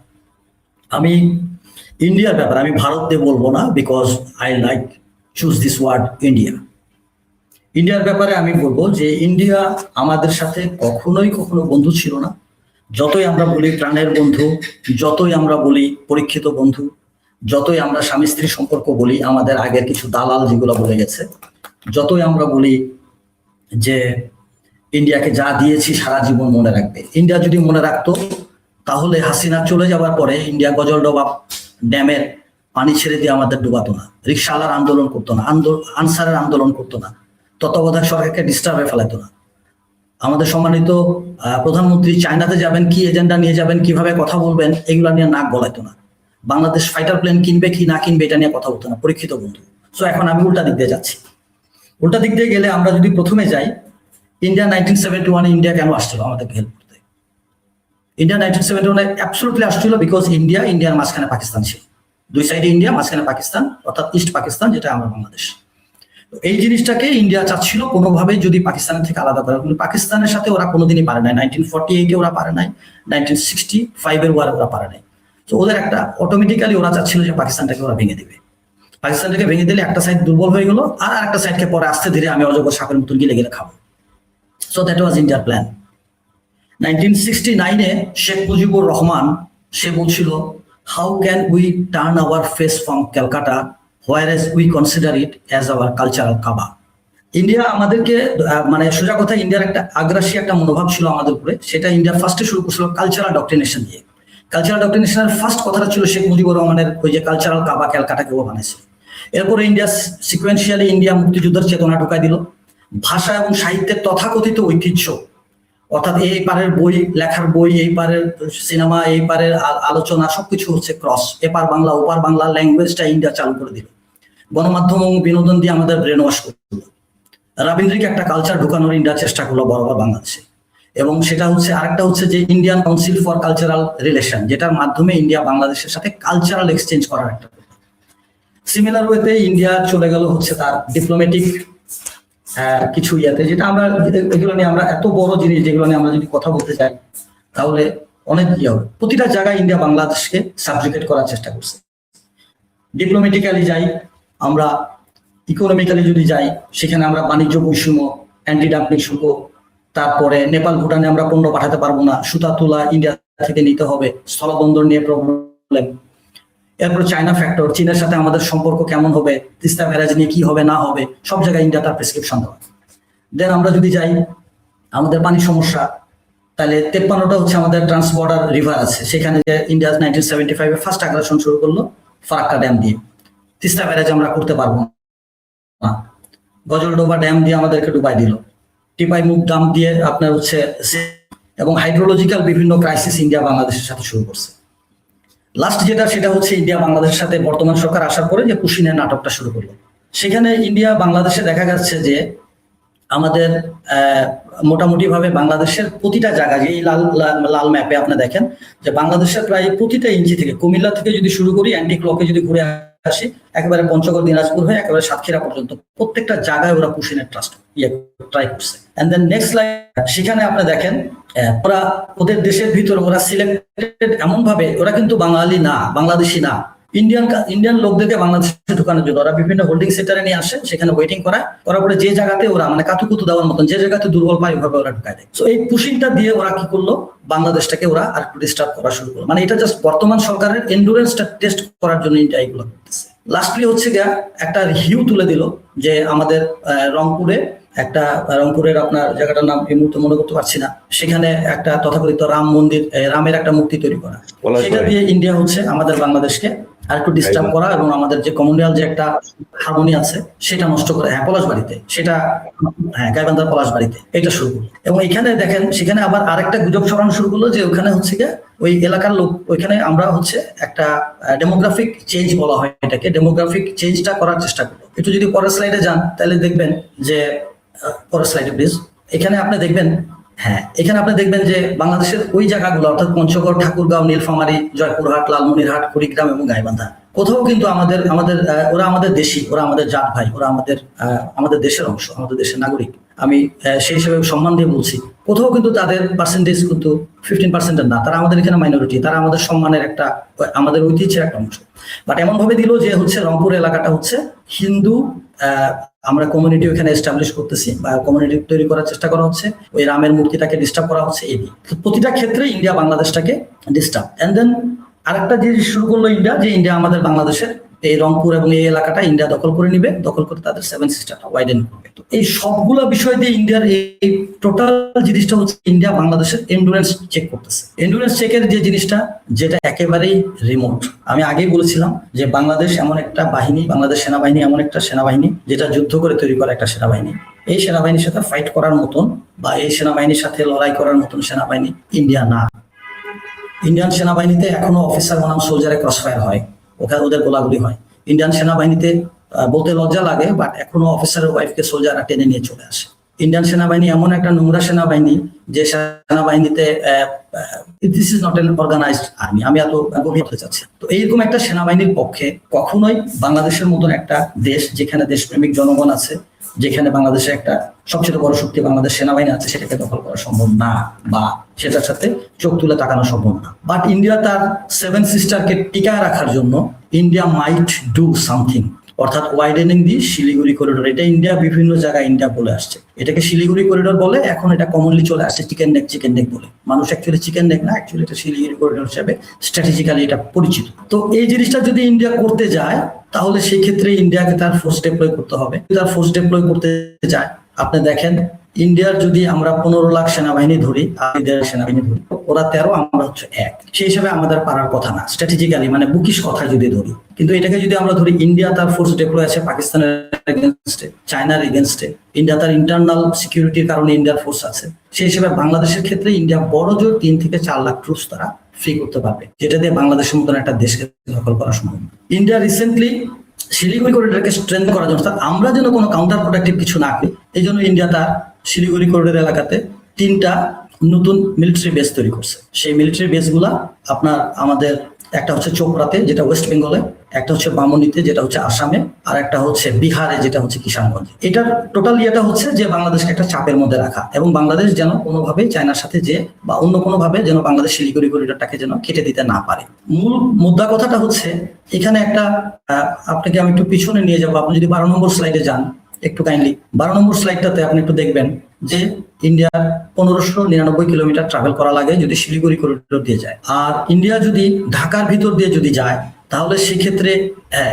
আমি ইন্ডিয়ার ব্যাপারে আমি ভারত দিয়ে বলবো না, because I like choose this word India. ইন্ডিয়ার ব্যাপারে আমি বলবো যে ইন্ডিয়া আমাদের সাথে কখনো বন্ধু ছিল না। যতই আমরা বলি প্রাণের বন্ধু, যতই আমরা বলি পরীক্ষিত বন্ধু, যতই আমরা স্বামী স্ত্রী সম্পর্ক বলি, আমাদের আগের কিছু দালাল যেগুলো বলে গেছে, যতই আমরা বলি যে ইন্ডিয়াকে যা দিয়েছি সারা জীবন মনে রাখবে, ইন্ডিয়া যদি মনে রাখতো তাহলে হাসিনা চলে যাওয়ার পরে ইন্ডিয়া গজলডোবা ড্যামের পানি ছেড়ে দিয়ে আমাদের ডুবাতো না, রিক্সাওয়ালার আন্দোলন করতো না, আনসারের আন্দোলন করতো না, তত্ত্বাবধায়ক সরকারকে ডিস্টার্বে ফেলাতো না। আমাদের সম্মানিত প্রধানমন্ত্রী চায়নাতে যাবেন, কি এজেন্ডা নিয়ে যাবেন, কিভাবে কথা বলবেন, এগুলো নিয়ে নাক গলাইতো না। বাংলাদেশ ফাইটার প্লেন কিনবে কি না কিনবে এটা নিয়ে কথা বলতো না, পরীক্ষিত বন্ধু। সো এখন আমি উল্টা দিক দিয়ে যাচ্ছি। উল্টা দিক দিয়ে গেলে আমরা যদি প্রথমে যাই, ইন্ডিয়া 1971 ইন্ডিয়া কেন আসছিল আমাদেরকে হেল্প করতে? ইন্ডিয়া 1971 অ্যাবসলিউটলি আসছিল বিকজ ইন্ডিয়ার মাঝখানে পাকিস্তান ছিল, দুই সাইডে ইন্ডিয়া, মাঝখানে পাকিস্তান, অর্থাৎ ইস্ট পাকিস্তান, যেটা আমরা বাংলাদেশ। এই জিনিসটাকে ইন্ডিয়া চাচ্ছিল কোনোভাবে যদি পাকিস্তানের থেকে আলাদা করে, কিন্তু পাকিস্তানের সাথে ওরা কোনোদিনই পারে নাই। 1948 ওরা পারে নাই, 1965 ওয়ারে ওরা পারে নাই। তো ওদের একটা অটোমেটিক্যালি ওরা চাচ্ছিল যে পাকিস্তানটাকে ওরা ভেঙে দিবে। পাকিস্তানটাকে ভেঙে দিলে একটা সাইড দুর্বল হয়ে গেল, আর একটা সাইডকে পরে আস্তে ধীরে আমি অজগর সাপের মতন গিলে গিলে খাবো। সো দ্যাট ওয়াজ ইন্ডিয়ার প্ল্যান। 1969 শেখ মুজিবুর রহমান সে বলছিল, how can we turn hour face from Calcutta whereas we consider it as our cultural Kaaba. India আমাদেরকে মানে সোজা কথা, ইন্ডিয়ার একটা আগ্রাসী একটা মনোভাব ছিল আমাদের উপরে। সেটা ইন্ডিয়া ফার্স্টে শুরু করছিল কালচারাল ডক্ট্রিনেশন দিয়ে। কালচারাল ডক্ট্রিনেশনের ফার্স্ট কথাটা ছিল শেখ মুজিবুর রহমানের ওই যে কালচারাল কাবা ক্যালকাটাকে ও বানাইছিল। এরপরে ইন্ডিয়া সিকোয়েন্সিয়ালি ইন্ডিয়া মুক্তিযুদ্ধের চেতনা ঢুকাই দিল, ভাষা এবং সাহিত্যের তথাকথিত ঐতিহ্য, অর্থাৎ এই পারের বই, লেখার বই, এই পারের সিনেমা, এই পারের আলোচনা, সবকিছু হচ্ছে ক্রস, এপার বাংলা ওপার বাংলা ল্যাঙ্গুয়েজটা ইন্ডিয়া চালু করে দিল। গণমাধ্যম এবং বিনোদন দিয়ে আমাদের ব্রেন ওয়াশ করলো। রবীন্দ্রিক একটা কালচার ঢুকানোর ইন্ডিয়া চেষ্টা করলো বরাবর বাংলাদেশে। এবং সেটা হচ্ছে আরেকটা হচ্ছে যে Indian council for cultural relation, যেটার মাধ্যমে ইন্ডিয়া বাংলাদেশের সাথে কালচারাল এক্সচেঞ্জ করার একটা। সিমিলার ওয়েতে ইন্ডিয়া চলে গেল হচ্ছে তার ডিপ্লোম্যাটিক কিছু ইয়াতে, যেটা আমরা এগুলো নিয়ে আমরা এত বড় জিনিস যেগুলো নিয়ে আমরা যদি কথা বলতে চাই তাহলে অনেক ইয়ে হবে। প্রতিটা জায়গায় ইন্ডিয়া বাংলাদেশকে সাবজুগেট করার চেষ্টা করছে। ডিপ্লোম্যাটিক্যালি যাই, আমরা ইকোনমিক্যালি যদি যাই, সেখানে আমরা বাণিজ্য বৈষম্য, অ্যান্টি ডাম্পিং শুল্ক, তারপরে নেপাল ভুটানে আমরা পণ্য পাঠাতে পারবো না, সুতা তুলা ইন্ডিয়া থেকে নিতে হবে, স্থলবন্দর নিয়ে প্রবলেম। এরপর চায়না ফ্যাক্টর, চীনের সাথে আমাদের সম্পর্ক কেমন হবে, তিস্তা ব্যারাজ নিয়ে কি হবে না হবে, সব জায়গায় ইন্ডিয়া তার প্রেসক্রিপশন দেওয়া। দেন আমরা যদি যাই আমাদের পানি সমস্যা, তাহলে 53টা হচ্ছে আমাদের ট্রান্সবর্ডার রিভার আছে, সেখানে যে ইন্ডিয়া 1975 ফার্স্ট আগ্রাসন শুরু করলো ফারাক্কা ড্যাম দিয়ে। তিস্তা ব্যারাজ আমরা করতে পারবো না, গজলডোবা ড্যাম দিয়ে আমাদেরকে ডুবাই দিল, টিপাই মুখ ড্যাম দিয়ে আপনার হচ্ছে, এবং হাইড্রোলজিক্যাল বিভিন্ন ক্রাইসিস ইন্ডিয়া বাংলাদেশের সাথে শুরু করছে। লাস্ট যেটা সেটা হচ্ছে ইন্ডিয়া বাংলাদেশের সাথে বর্তমান সরকার আসার পরে যে কুশিনের নাটকটা শুরু করলো। সেখানে ইন্ডিয়া বাংলাদেশে দেখা যাচ্ছে যে আমাদের মোটামুটি ভাবে বাংলাদেশের প্রতিটা জায়গায়, এই লাল ম্যাপে আপনি দেখেন যে বাংলাদেশের প্রায় প্রতিটা ইঞ্চি থেকে, কুমিল্লা থেকে যদি শুরু করি, অ্যান্টি ক্লকে যদি ঘুরে আসি, একেবারে পঞ্চগড় দিনাজপুর হয়ে একেবারে সাতক্ষীরা পর্যন্ত প্রত্যেকটা জায়গায় ওরা কুশিনের ট্রাই করছে। এন্ড দেন নেক্সট লাইন, সেখানে আপনি দেখেন ওরা ওদের দেশের ভিতরে ওরা সিলেক্টেড এমন ভাবে, ওরা কিন্তু বাঙালি না, বাংলাদেশি না, ইন্ডিয়ান লোকদেরকে বাংলাদেশে ঢুকানোর জন্য ওরা বিভিন্ন হোল্ডিং সেন্টারে নিয়ে আসে, সেখানে ওয়েটিং করার পরে যে জায়গাতে ওরা মানে কাতুকুতু দেওয়ার মতন, যে জায়গাতে দুর্বল পায় ওইভাবে ওরা ঢুকায় দেয়। তো এই পুশিংটা দিয়ে ওরা কি করলো, বাংলাদেশটাকে ওরা আর একটু ডিস্টার্ব করা শুরু করলো। মানে এটা জাস্ট বর্তমান সরকারের এন্ডুরেন্সটা টেস্ট করার জন্য ইন্ডিয়া এগুলো করতেছে। লাস্টলি হচ্ছে গিয়া একটা হিউ তুলে দিল যে আমাদের রংপুরের আপনার জায়গাটার নাম এই মুহূর্তে মনে করতে পারছি না, সেখানে একটা তথাকথিত রাম মন্দির, রামের একটা মূর্তি তৈরি করা, সেটা দিয়ে ইন্ডিয়া হচ্ছে আমাদের বাংলাদেশকে আর একটু ডিস্টার্ব করা এবং আমাদের যে কমনওয়েল যে একটা হারমোনি আছে সেটা নষ্ট করে, পলাশবাড়িতে সেটা, গাইবান্ধার পলাশবাড়িতে এটা শুরু করলো। এবং এখানে দেখেন সেখানে আবার আরেকটা গুজব ছড়ানো শুরু করলো যে ওখানে হচ্ছে গিয়ে ওই এলাকার লোক, ওইখানে আমরা হচ্ছে একটা ডেমোগ্রাফিক চেঞ্জ বলা হয় এটাকে, ডেমোগ্রাফিক চেঞ্জটা করার চেষ্টা করলো। একটু যদি পরের স্লাইডে যান তাহলে দেখবেন যে পরের স্লাইডে প্লিজ। এখানে আপনি দেখবেন, হ্যাঁ এখানে আপনি দেখবেন যে বাংলাদেশের ওই জায়গাগুলো অর্থাৎ পঞ্চগড়, ঠাকুরগাঁও, নীলফামারী, জয়পুরহাট, লালমনিরহাট, কুড়িগ্রাম এবং গাইবান্ধা, কোথাও কিন্তু আমাদের আমাদের ওরা আমাদের দেশি, ওরা আমাদের জাত ভাই, ওরা আমাদের দেশের অংশ, আমাদের দেশের নাগরিক। আমি সেই হিসেবে সম্মান দিয়ে বলছি, কোথাও কিন্তু তাদের পার্সেন্টেজ কিন্তু 15% না, তারা আমাদের এখানে মাইনরিটি, তারা আমাদের সম্মানের একটা, আমাদের ঐতিহ্যের একটা অংশ। বাট এমন ভাবে দিল যে হচ্ছে রংপুর এলাকাটা হচ্ছে হিন্দু, আমরা কমিউনিটি ওখানে এস্টাবলিশ করতেছি বা কমিউনিটি তৈরি করার চেষ্টা করা হচ্ছে, ওই রামের মূর্তিটাকে ডিস্টার্ব করা হচ্ছে। এই প্রতিটা ক্ষেত্রে ইন্ডিয়া বাংলাদেশটাকে ডিস্টার্ব। এন্ড দেন আরেকটা জিনিস শুরু করলো ইন্ডিয়া, যে ইন্ডিয়া আমাদের বাংলাদেশের এই রংপুর এবং এই এলাকাটা ইন্ডিয়া দখল করে নিবে, দখল করে তাদের 7 সিস্টারটা ওয়াইডেন করবে। তো এই সবগুলো বিষয় দিয়ে ইন্ডিয়ার এই টোটাল জিনিসটা হচ্ছে ইন্ডিয়া বাংলাদেশের এন্ডুরেন্স চেক করতেছে। এন্ডুরেন্স চেকের যে জিনিসটা, যেটা একেবারেই রিমোট। আমি আগেই বলেছিলাম যে বাংলাদেশ এমন একটা বাহিনী, বাংলাদেশ সেনাবাহিনী এমন একটা সেনাবাহিনী যেটা যুদ্ধ করে তৈরি করা একটা সেনাবাহিনী। এই সেনাবাহিনীর সাথে ফাইট করার মতন বা এই সেনাবাহিনীর সাথে লড়াই করার মতন সেনাবাহিনী ইন্ডিয়া না। ইন্ডিয়ান সেনাবাহিনীতে এখনো অফিসার বনাম সোলজারে ক্রসফায়ার হয়, ওখানে ওদের গোলাগুলি হয়। ইন্ডিয়ান সেনাবাহিনীতে বলতে লজ্জা লাগে, বাট এখনো অফিসারের ওয়াইফকে সোলজাররা টেনে নিয়ে চলে আসে। ইন্ডিয়ান সেনাবাহিনী এমন একটা নোংরা সেনাবাহিনী যে সেনাবাহিনীতে this is not an organised army. আমি এত গভীর হতে চাচ্ছি। তো এইরকম একটা সেনাবাহিনীর পক্ষে কখনোই বাংলাদেশের মতন একটা দেশ, যেখানে দেশপ্রেমিক জনগণ আছে, যেখানে বাংলাদেশে একটা সবচেয়ে বড় শক্তি বাংলাদেশ সেনাবাহিনী আছে, সেটাকে দখল করা সম্ভব না বা সেটার সাথে চোখ তুলে তাকানো সম্ভব না। বাট ইন্ডিয়া তার 7 সিস্টারকে টিকায় রাখার জন্য ইন্ডিয়া মাইট ডু সামথিং, অর্থাৎ ওয়াইডেনিং দি শিলিগুড়ি করিডোর। এটা ইন্ডিয়া বিভিন্ন জায়গায় ইন্ডিয়া বলে আসছে, এটাকে শিলিগুড়ি করিডোর বলে। এখন এটা কমনলি চলে আসছে চিকেন নেক বলে। মানুষ অ্যাকচুয়ালি চিকেন নেক না, অ্যাকচুয়ালি এটা শিলিগুড়ি করিডোর হিসেবে স্ট্র্যাটেজিক্যালি এটা পরিচিত। তো এই জিনিসটা যদি ইন্ডিয়া করতে যায়, তাহলে সেই ক্ষেত্রে ইন্ডিয়াকে তার ফোর্স ডেপ্লয় করতে হবে। তার ফোর্স ডেপ্লয় করতে যায়, আপনি দেখেন ইন্ডিয়ার যদি আমরা 15 লাখ সেনাবাহিনী ধরি আর সেনাবাহিনী ধরি, ওরা 13, আমরা হচ্ছে 1, সেই হিসাবে আমাদের পারার কথা না স্ট্র্যাটেজিক্যালি, মানে বুকিশ কথা যদি ধরি। কিন্তু এটাকে যদি আমরা ধরি, ইন্ডিয়া তার ফোর্স ডেপ্লয় আছে পাকিস্তানের এগেনস্টে, চায়নার এগেনস্টে, ইন্ডিয়া তার ইন্টারনাল সিকিউরিটির কারণে ইন্ডিয়ার ফোর্স আছে, সেই হিসেবে বাংলাদেশের ক্ষেত্রে ইন্ডিয়া বড় জোর 3 থেকে 4 লাখ ট্রুপস তারা ফ্রি করতে পারবে, যেটা দিয়ে বাংলাদেশের মতন একটা দেশকে দখল করা সম্ভব। ইন্ডিয়া রিসেন্টলি শিলিগুড়ি করিডোরকে স্ট্রেংথ করার জন্য, আমরা যেন কোনো কাউন্টার প্রোডাক্টিভ কিছু না করি, এই জন্য ইন্ডিয়া তার শিলিগুড়ি করিডোর এলাকাতে 3টা নতুন মিলিটারি বেস তৈরি করছে। সেই মিলিটারি বেসগুলা আপনার আমাদের একটা হচ্ছে চোপড়াতে, যেটা ওয়েস্ট বেঙ্গলে, একটা হচ্ছে বামনিতে, যেটা হচ্ছে আসামে, আর একটা হচ্ছে বিহারে, যেটা হচ্ছে কিষানগঞ্জে। এটার টোটাল ইয়েটা হচ্ছে যে বাংলাদেশকে একটা চাপের মধ্যে রাখা, এবং বাংলাদেশ যেন কোনোভাবেই চায়নার সাথে যে বা অন্য কোনোভাবে যেন বাংলাদেশ শিলিগুড়ি করিডোরটাকে যেন কেটে দিতে না পারে। মূল মুদ্রা কথাটা হচ্ছে এখানে একটা, আপনাকে আমি একটু পিছনে নিয়ে যাবো। আপনি যদি 12 নম্বর স্লাইডে যান একটু কাইন্ডলি, 12 নম্বর স্লাইডটাতে আপনি একটু দেখবেন যে ইন্ডিয়ার 1599 কিলোমিটার ট্রাভেল করা লাগে যদি শিলিগুড়ি করিডোর দিয়ে যায়। আর ইন্ডিয়া যদি ঢাকার ভিতর দিয়ে যদি যায়, তাহলে সেক্ষেত্রে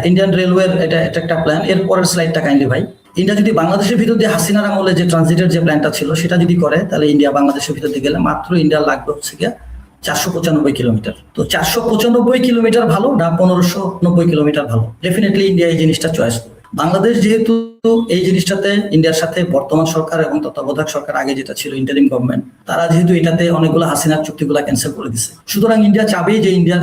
ইন্ডিয়ান রেলওয়ের এটা একটা প্ল্যান। এর পরের স্লাইডটা কাইন্ডলি ভাই। ইন্ডিয়া যদি বাংলাদেশের ভিতর দিয়ে হাসিনার আমলে যে ট্রানজিটের যে প্ল্যানটা ছিল সেটা যদি করে, তাহলে ইন্ডিয়া বাংলাদেশের ভিতর দিয়ে গেলে মাত্র ইন্ডিয়া লাগবে হচ্ছে গিয়া 495 কিলোমিটার। তো 495 কিলোমিটার ভালো না 1590 কিলোমিটার ভালো? ডেফিনেটলি ইন্ডিয়া এই জিনিসটা চয়েস করবে। বাংলাদেশ যেহেতু এই জিনিসটাতে ইন্ডিয়ার সাথে বর্তমান সরকার এবং তত্ত্বাবধায়ক সরকার, আগে যেটা ছিল ইন্টারিম গভর্নমেন্ট, তারা যেহেতু এটাতে অনেকগুলো হাসিনার চুক্তিগুলো ক্যান্সেল করে দিচ্ছে, সুতরাং ইন্ডিয়া চাবেই যে ইন্ডিয়ার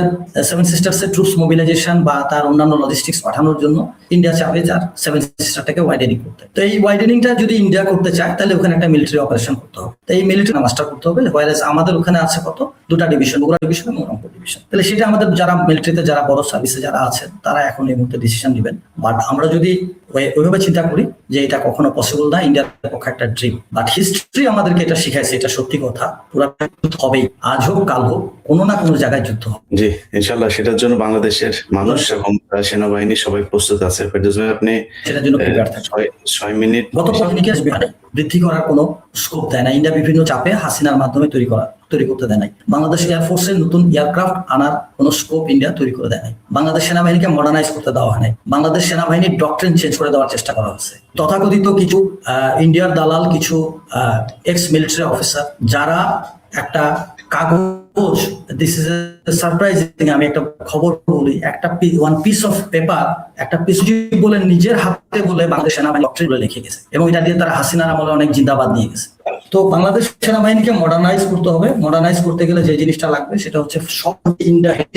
7 সিস্টার্সের ট্রুপস মোবিলাইজেশন বা তার অন্যান্য লজিস্টিক্স পাঠানোর জন্য ইন্ডিয়া চাবে যার 7 সিস্টারটাকে ওয়াইডেনিং করতে। তো এই ওয়াইডেনিংটা যদি ইন্ডিয়া করতে চায়, তাহলে ওখানে একটা মিলিটারি অপারেশন করতে হবে। তো এই মিলিটারি মাস্টার করতে হবে। হোয়াইরাস আমাদের ওখানে আছে কত, 2টা ডিভিশন, বগুড়া ডিভিশন এবং রংপুর ডিভিশন। তাহলে সেটা আমাদের যারা মিলিটারিতে, যারা বড় সার্ভিসে যারা আছেন, তারা এখন এই মুহূর্তে ডিসিশন দিবেন। বাট আমরা যদি ওইভাবে চিন্তা করি যে এটা কখনো পসিবল না, ইন্ডিয়ার পক্ষে একটা ড্রিম। বাট হিস্ট্রি আমাদেরকে এটা শিখাইছে, এটা সত্যি কথা, পুরো হবেই, আজ হোক কাল হোক, কোনো না কোনো জায়গায় যুদ্ধ হবে। জি, ইনশাল্লাহ সেটার জন্য বাংলাদেশের মানুষ এবং সেনাবাহিনী সবাই প্রস্তুত আছে। ফেরদৌস ভাই, আপনি সেটার জন্য প্রিপেয়ার থাকবে। 6 মিনিট গত পলিটিকে বৃদ্ধি করার কোনো স্কোপ দেয় না। ইন্ডিয়া বিভিন্ন চাপে হাসিনার মাধ্যমে তৈরি করতে দেয় নাই। বাংলাদেশ এয়ারফোর্সের নতুন এয়ারক্রাফট আনার কোনো স্কোপ ইন্ডিয়া তৈরি করে দেয় নাই। বাংলাদেশ সেনাবাহিনীকে মডার্নাইজ করতে দেওয়া হয় নাই। বাংলাদেশ সেনাবাহিনীর ডক্ট্রিন চেঞ্জ করে দেওয়ার চেষ্টা করা হচ্ছে। তথাকথিত কিছু ইন্ডিয়ার দালাল, কিছু এক্স মিলিটারি অফিসার, যারা একটা কাগজ, দিস ইজ সারপ্রাইজিং, আমি একটা খবর বলি, একটা ওয়ান পিস অফ পেপার, একটা পিস বলে নিজের হাতে বলে বাংলাদেশ সেনাবাহিনী ডক্টরেট বলে লিখে গেছে, এবং এটা দিয়ে তারা হাসিনার আমলে অনেক জিন্দাবাদ নিয়ে গেছে। তো বাংলাদেশ সেনাবাহিনীকে মডার্নাইজ করতে হবে। মডার্নাইজ করতে গেলে যে জিনিসটা লাগবে সেটা হচ্ছে সব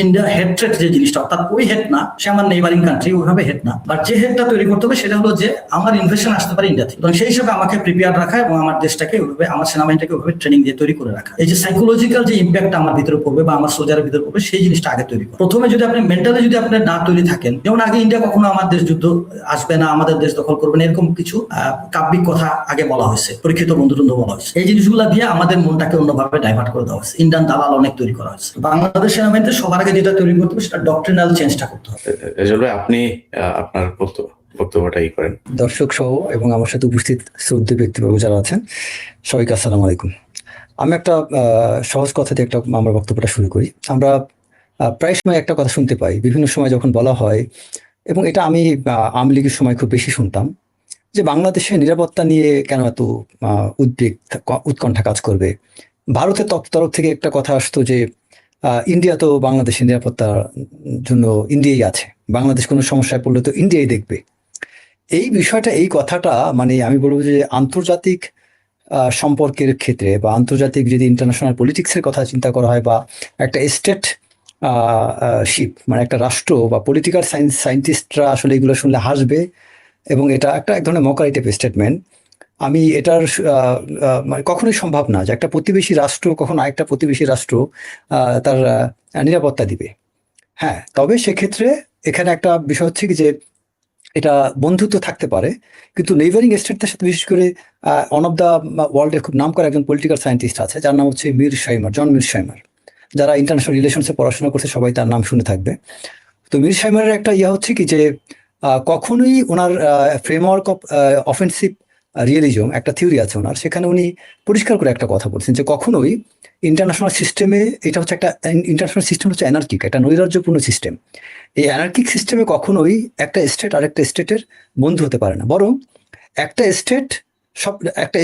ইন্ডিয়া হেড্রেট যে জিনিসটা, অর্থাৎ ওই হেড না, সে আমার নেইবারিং কান্ট্রি, ওইভাবে হেড না, বাট যে হেডটা তৈরি করতে হবে সেটা হলো যে আমার ইনভেশন আসতে পারে ইন্ডিয়া থেকে, এবং সেই হিসাবে আমাকে প্রিপেয়ার রাখা এবং আমার দেশটাকে ওইভাবে, আমার সেনাবাহিনীটাকে ওইভাবে ট্রেনিং দিয়ে তৈরি করে রাখা। এই যে সাইকোলজিক্যাল যে ইম্প্যাক্ট আমার ভিতরে পড়বে বা আমার সোলজারের ভিতরে পড়বে, সেই জিনিসটা আগে তৈরি করা। প্রথমে যদি আপনি মেন্টালি যদি আপনি না তৈরি থাকেন, যেমন আগে ইন্ডিয়া কখনো আমার দেশ যুদ্ধ আসবে না, আমাদের দেশ দখল করবে না, এরকম কিছু কাব্যিক কথা আগে বলা হয়েছে, পরীক্ষিত বন্ধুটন্ধু বলা হয়েছে। এই জিনিসগুলো দিয়ে আমাদের মনটাকে অন্যভাবে ডাইভার্ট করে দেওয়া হয়েছে। ইন্ডিয়ান দালাল অনেক তৈরি করা হয়েছে। বাংলাদেশ সেনাবাহিনীতে সবার আগে যেটা তৈরি করতে হবে সেটা ডক্ট্রিনাল চেঞ্জটা করতে হবে। রেজাউল ভাই, আপনি আপনার বক্তব্যটা করেন। দর্শক সহ এবং আমার সাথে উপস্থিত শ্রদ্ধেয় ব্যক্তিবর্গ যারা আছেন, সবাইকে আসসালামু আলাইকুম। আমি একটা সহজ কথা দিয়ে আমার বক্তব্যটা শুরু করি। আমরা প্রায় সময় একটা কথা শুনতে পাই, বিভিন্ন সময় যখন বলা হয়, এবং এটা আমি আওয়ামী লীগের সময় খুব বেশি শুনতাম, যে বাংলাদেশের নিরাপত্তা নিয়ে কেন এত উদ্বেগ, উৎকণ্ঠা কাজ করবে। ভারতের তরফ থেকে একটা কথা আসতো যে ইন্ডিয়া তো বাংলাদেশের নিরাপত্তার জন্য ইন্ডিয়াই আছে, বাংলাদেশ কোনো সমস্যায় পড়লে তো ইন্ডিয়াই দেখবে। এই বিষয়টা, এই কথাটা মানে আমি বলবো যে আন্তর্জাতিক সম্পর্কের ক্ষেত্রে বা আন্তর্জাতিক যদি ইন্টারন্যাশনাল পলিটিক্সের কথা চিন্তা করা হয়, বা একটা স্টেট শিপ মানে একটা রাষ্ট্র বা পলিটিক্যাল সায়েন্টিস্টরা আসলে এগুলো শুনলে হাসবে, এবং এটা একটা এক ধরনের মকারি টাইপের স্টেটমেন্ট। আমি এটার মানে কখনোই সম্ভব না যে একটা প্রতিবেশী রাষ্ট্র কখনো আরেকটা প্রতিবেশী রাষ্ট্র তার নিরাপত্তা দিবে। হ্যাঁ, তবে সেক্ষেত্রে এখানে একটা বিষয় হচ্ছে কি যে এটা বন্ধুত্ব থাকতে পারে, কিন্তু নেইবারিং স্টেটদের সাথে বিশেষ করে ওয়ান অফ দ্য ওয়ার্ল্ডের খুব নাম করা একজন পলিটিক্যাল সায়েন্টিস্ট আছে, যার নাম হচ্ছে জন মিরশাইমার। যারা ইন্টারন্যাশনাল রিলেশনসে পড়াশোনা করছে সবাই তার নাম শুনে থাকবে। তো মিরশাইমারের একটা হচ্ছে কি যে কখনোই ওনার ফ্রেমওয়ার্ক অফ অফেন্সিভ রিয়েলিজম একটা থিওরি আছে ওনার, সেখানে উনি পরিষ্কার করে একটা কথা বলছেন যে কখনোই ইন্টারন্যাশনাল সিস্টেমে, এটা হচ্ছে একটা ইন্টারন্যাশনাল সিস্টেম হচ্ছে অ্যানার্কিক, একটা নৈরাজ্যপূর্ণ সিস্টেম। এই অ্যানার্কিক সিস্টেমে কখনোই একটা স্টেট আর একটা স্টেটের বন্ধু হতে পারে না, বরং একটা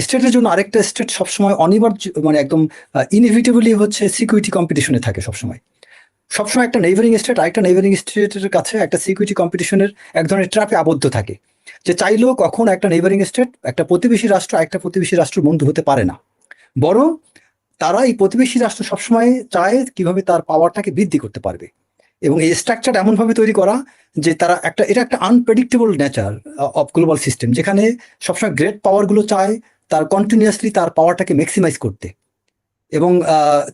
স্টেটের জন্য আরেকটা স্টেট সবসময় অনিবার্য, মানে একদম ইনএভিটেবলি হচ্ছে সিকিউরিটি কম্পিটিশনে থাকে সবসময়। একটা নেইবারিং স্টেট আরেকটা নেইবারিং স্টেটের কাছে একটা সিকিউরিটি কম্পিটিশনের এক ধরনের ট্র্যাপে আবদ্ধ থাকে, যে চাইলেও কখন একটা নেইবারিং স্টেট, একটা প্রতিবেশী রাষ্ট্র একটা প্রতিবেশী রাষ্ট্র বন্ধু হতে পারে না, বরং তারা এই প্রতিবেশী রাষ্ট্র সবসময় চায় কিভাবে তার পাওয়ারটাকে বৃদ্ধি করতে পারবে। এবং এই স্ট্রাকচার এমনভাবে তৈরি করা যে তারা এটা একটা unpredictable nature of global system, যেখানে সবসময় গ্রেট পাওয়ারগুলো চায় তার কন্টিনিউয়াসলি তার পাওয়ারটাকে ম্যাক্সিমাইজ করতে, এবং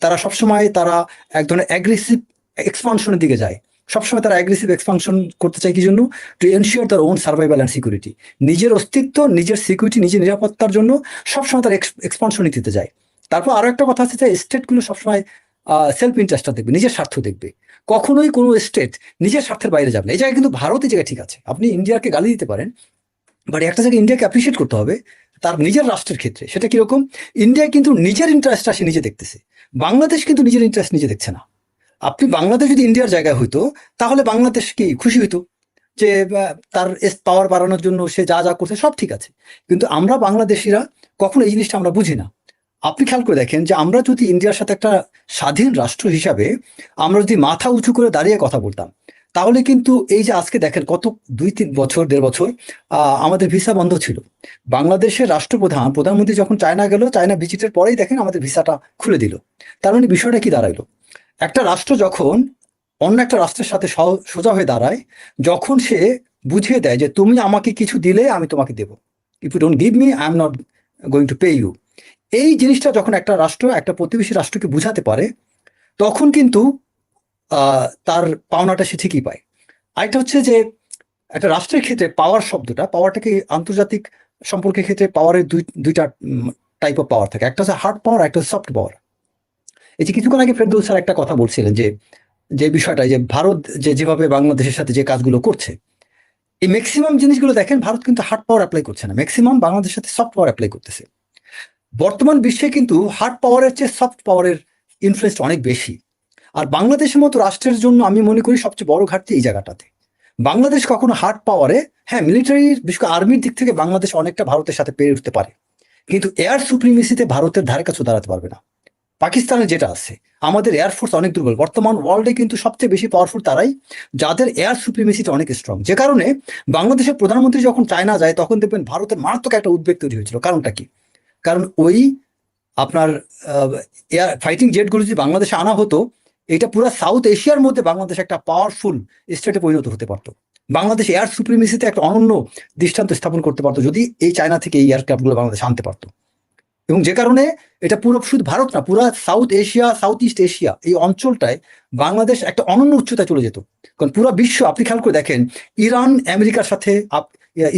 তারা সবসময় তারা এক ধরনের অ্যাগ্রেসিভ এক্সপানশনের দিকে যায়। সবসময় তারা অ্যাগ্রেসিভ এক্সপানশন করতে চায় কি জন্য? টু এনশিওর তার ওন সার্ভাইভাল অ্যান্ড সিকিউরিটি, নিজের অস্তিত্ব, নিজের সিকিউরিটি, নিজের নিরাপত্তার জন্য সবসময় তারা এক্সপানশন দিতে যায়। তারপর আরো একটা কথা আছে যে স্টেটগুলো সবসময় সেলফ ইন্টারেস্টটা দেখবে, নিজের স্বার্থ দেখবে, কখনোই কোনো স্টেট নিজের স্বার্থের বাইরে যাবে না। এই জায়গায় কিন্তু ভারত এই জায়গায় ঠিক আছে, আপনি ইন্ডিয়াকে গালি দিতে পারেন, বাট একটা জায়গায় ইন্ডিয়াকে অ্যাপ্রিসিয়েট করতে হবে তার নিজের রাষ্ট্রের ক্ষেত্রে। সেটা কিরকম? ইন্ডিয়া কিন্তু নিজের ইন্টারেস্টটা সে নিজে দেখতেছে, বাংলাদেশ কিন্তু নিজের ইন্টারেস্ট নিজে দেখছে না। আপনি বাংলাদেশ যদি ইন্ডিয়ার জায়গায় হইতো তাহলে বাংলাদেশ কি খুশি হইতো যে তার পাওয়ার বাড়ানোর জন্য সে যা যা করছে সব ঠিক আছে, কিন্তু আমরা বাংলাদেশিরা কখনো এই জিনিসটা আমরা বুঝি না। আপনি খেয়াল করে দেখেন যে আমরা যদি ইন্ডিয়ার সাথে একটা স্বাধীন রাষ্ট্র হিসাবে আমরা যদি মাথা উঁচু করে দাঁড়িয়ে কথা বলতাম, তাহলে কিন্তু এই যে আজকে দেখেন কত 2-3 বছর 1.5 বছর আমাদের ভিসা বন্ধ ছিল। বাংলাদেশের প্রধানমন্ত্রী যখন চায়না গেল, চায়না ভিজিটের পরেই দেখেন আমাদের ভিসাটা খুলে দিল। তার মানে বিষয়টা কি দাঁড়াইলো? একটা রাষ্ট্র যখন অন্য একটা রাষ্ট্রের সাথে সোজা হয়ে দাঁড়ায়, যখন সে বুঝিয়ে দেয় যে তুমি আমাকে কিছু দিলে আমি তোমাকে দেবো, if you don't give me I am not going to pay you, এই জিনিসটা যখন একটা রাষ্ট্র একটা প্রতিবেশী রাষ্ট্রকে বুঝাতে পারে, তখন কিন্তু তার পাওনাটা সে ঠিকই পায়। আরেকটা হচ্ছে যে একটা রাষ্ট্রের ক্ষেত্রে পাওয়ার শব্দটা, পাওয়ারটাকে আন্তর্জাতিক সম্পর্কের ক্ষেত্রে পাওয়ারের দুইটা টাইপ অফ পাওয়ার থাকে, একটা হচ্ছে হার্ড পাওয়ার, একটা হচ্ছে সফট পাওয়ার। এই যে কিছুক্ষণ আগে ফেরদৌস স্যার একটা কথা বলছিলেন যে বিষয়টা, যে ভারত যেভাবে বাংলাদেশের সাথে যে কাজগুলো করছে, এই ম্যাক্সিমাম জিনিসগুলো দেখেন ভারত কিন্তু হার্ড পাওয়ার অ্যাপ্লাই করছে না, ম্যাক্সিমাম বাংলাদেশের সাথে সফট পাওয়ার অ্যাপ্লাই করতেছে। বর্তমান বিশ্বে কিন্তু হার্ড পাওয়ারের চেয়ে সফট পাওয়ারের ইনফ্লুয়েন্স অনেক বেশি। আর বাংলাদেশের মতো রাষ্ট্রের জন্য আমি মনে করি সবচেয়ে বড় ঘাটতি এই জায়গাটাতে। বাংলাদেশ কখনো হার্ড পাওয়ারে, হ্যাঁ মিলিটারি বিশেষ করে আর্মির দিক থেকে বাংলাদেশ অনেকটা ভারতের সাথে পেরে উঠতে পারে, কিন্তু এয়ার সুপ্রিমেসিতে ভারতের ধারে কাছে দাঁড়াতে পারবে না, পাকিস্তানের যেটা আছে, আমাদের এয়ারফোর্স অনেক দুর্বল। বর্তমান ওয়ার্ল্ডে কিন্তু সবচেয়ে বেশি পাওয়ারফুল তারাই যাদের এয়ার সুপ্রিমেসিটা অনেক স্ট্রং। যে কারণে বাংলাদেশের প্রধানমন্ত্রী যখন চায়না যায় তখন দেখবেন ভারতের মারাত্মক একটা উদ্বেগ তৈরি হয়েছিল। কারণটা কি? কারণ ওই আপনার এয়ার ফাইটিং জেটগুলো যদি বাংলাদেশে আনা হতো, এটা পুরো সাউথ এশিয়ার মধ্যে বাংলাদেশ একটা পাওয়ারফুল স্টেটে পরিণত হতে পারতো। বাংলাদেশ এয়ার সুপ্রিমেসিতে একটা অনন্য দৃষ্টান্ত স্থাপন করতে পারতো যদি এই চায়না থেকে এই এয়ারক্রাফটগুলো বাংলাদেশ আনতে পারতো। এবং যে কারণে এটা পুরো শুধু ভারত না, পুরো south Asia, south east Asia এই অঞ্চলটায় বাংলাদেশ একটা অনন্য উচ্চতায় চলে যেত। কারণ পুরো বিশ্ব, আপনি খেয়াল করে দেখেন, ইরান আমেরিকার সাথে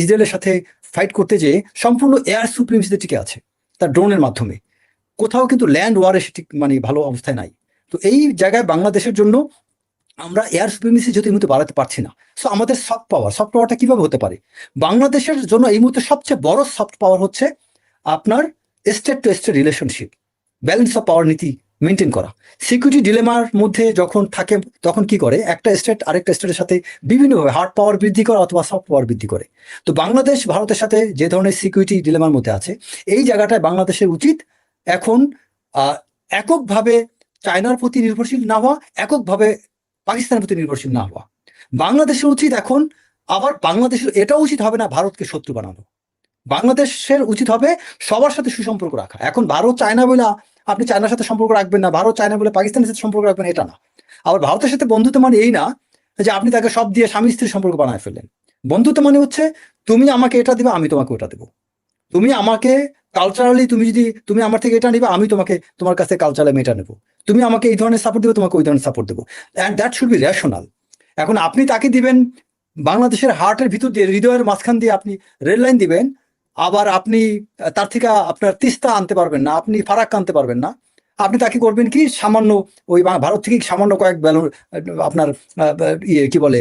ইসরায়েলের সাথে ফাইট করতে যেয়ে সম্পূর্ণ এয়ার সুপ্রিমেসিতে টিকে আছে তার ড্রোনের মাধ্যমে। কোথাও কিন্তু ল্যান্ড ওয়ারে সেটি মানে ভালো অবস্থায় নাই। তো এই জায়গায় বাংলাদেশের জন্য আমরা এয়ার সুপ্রিমেসি যদি এই মুহূর্তে বাড়াতে পারছি না। সো আমাদের সফট পাওয়ারটা কিভাবে হতে পারে? বাংলাদেশের জন্য এই মুহূর্তে সবচেয়ে বড় সফট পাওয়ার হচ্ছে আপনার state to state relationship, balance of power নীতি মেনটেন করা। সিকিউরিটি ডিলেমার মধ্যে যখন থাকে তখন কি করে, একটা স্টেট আরেকটা স্টেটের সাথে বিভিন্নভাবে হার্ড পাওয়ার বৃদ্ধি করে অথবা সফট পাওয়ার বৃদ্ধি করে। তো বাংলাদেশ ভারতের সাথে যে ধরনের সিকিউরিটি ডিলেমার মধ্যে আছে, এই জায়গাটায় বাংলাদেশের উচিত এখন এককভাবে চায়নার প্রতি নির্ভরশীল না হওয়া, এককভাবে পাকিস্তানের প্রতি নির্ভরশীল না হওয়া। বাংলাদেশের উচিত এখন আবার বাংলাদেশের এটা উচিত হবে না ভারতকে শত্রু বানানো। বাংলাদেশের উচিত হবে সবার সাথে সুসম্পর্ক রাখা। এখন ভারত চায়না বলে আপনি চায়নার সাথে সম্পর্ক রাখবেন না, ভারত চায়না বলে পাকিস্তানের সাথে সম্পর্ক রাখবেন, এটা না। আবার ভারতের সাথে বন্ধুত্ব মানে এই না যে আপনি তাকে সব দিয়ে স্বামী স্ত্রীর সম্পর্ক বানায় ফেললেন। বন্ধুত্ব মানে হচ্ছে তুমি আমাকে এটা দিবা, আমি তোমাকে ওটা দেবো। তুমি আমাকে কালচারালি তুমি আমার থেকে এটা নিবা, আমি তোমার কাছে কালচারালি আমি এটা নেবো। তুমি আমাকে এই ধরনের সাপোর্ট দেবো, তোমাকে ওই ধরনের সাপোর্ট দেবো। And that should be rational. এখন আপনি তাকে দিবেন বাংলাদেশের হার্টের ভিতর দিয়ে, হৃদয়ের মাঝখান দিয়ে আপনি রেল লাইন দিবেন, আবার আপনি তার থেকে আপনার তিস্তা আনতে পারবেন না, আপনি ফারাক্কা আনতে পারবেন না। আপনি তাকে করবেন কি, সামান্য ওই ভারত থেকে সামান্য কয়েক ব্যালন আপনার কি বলে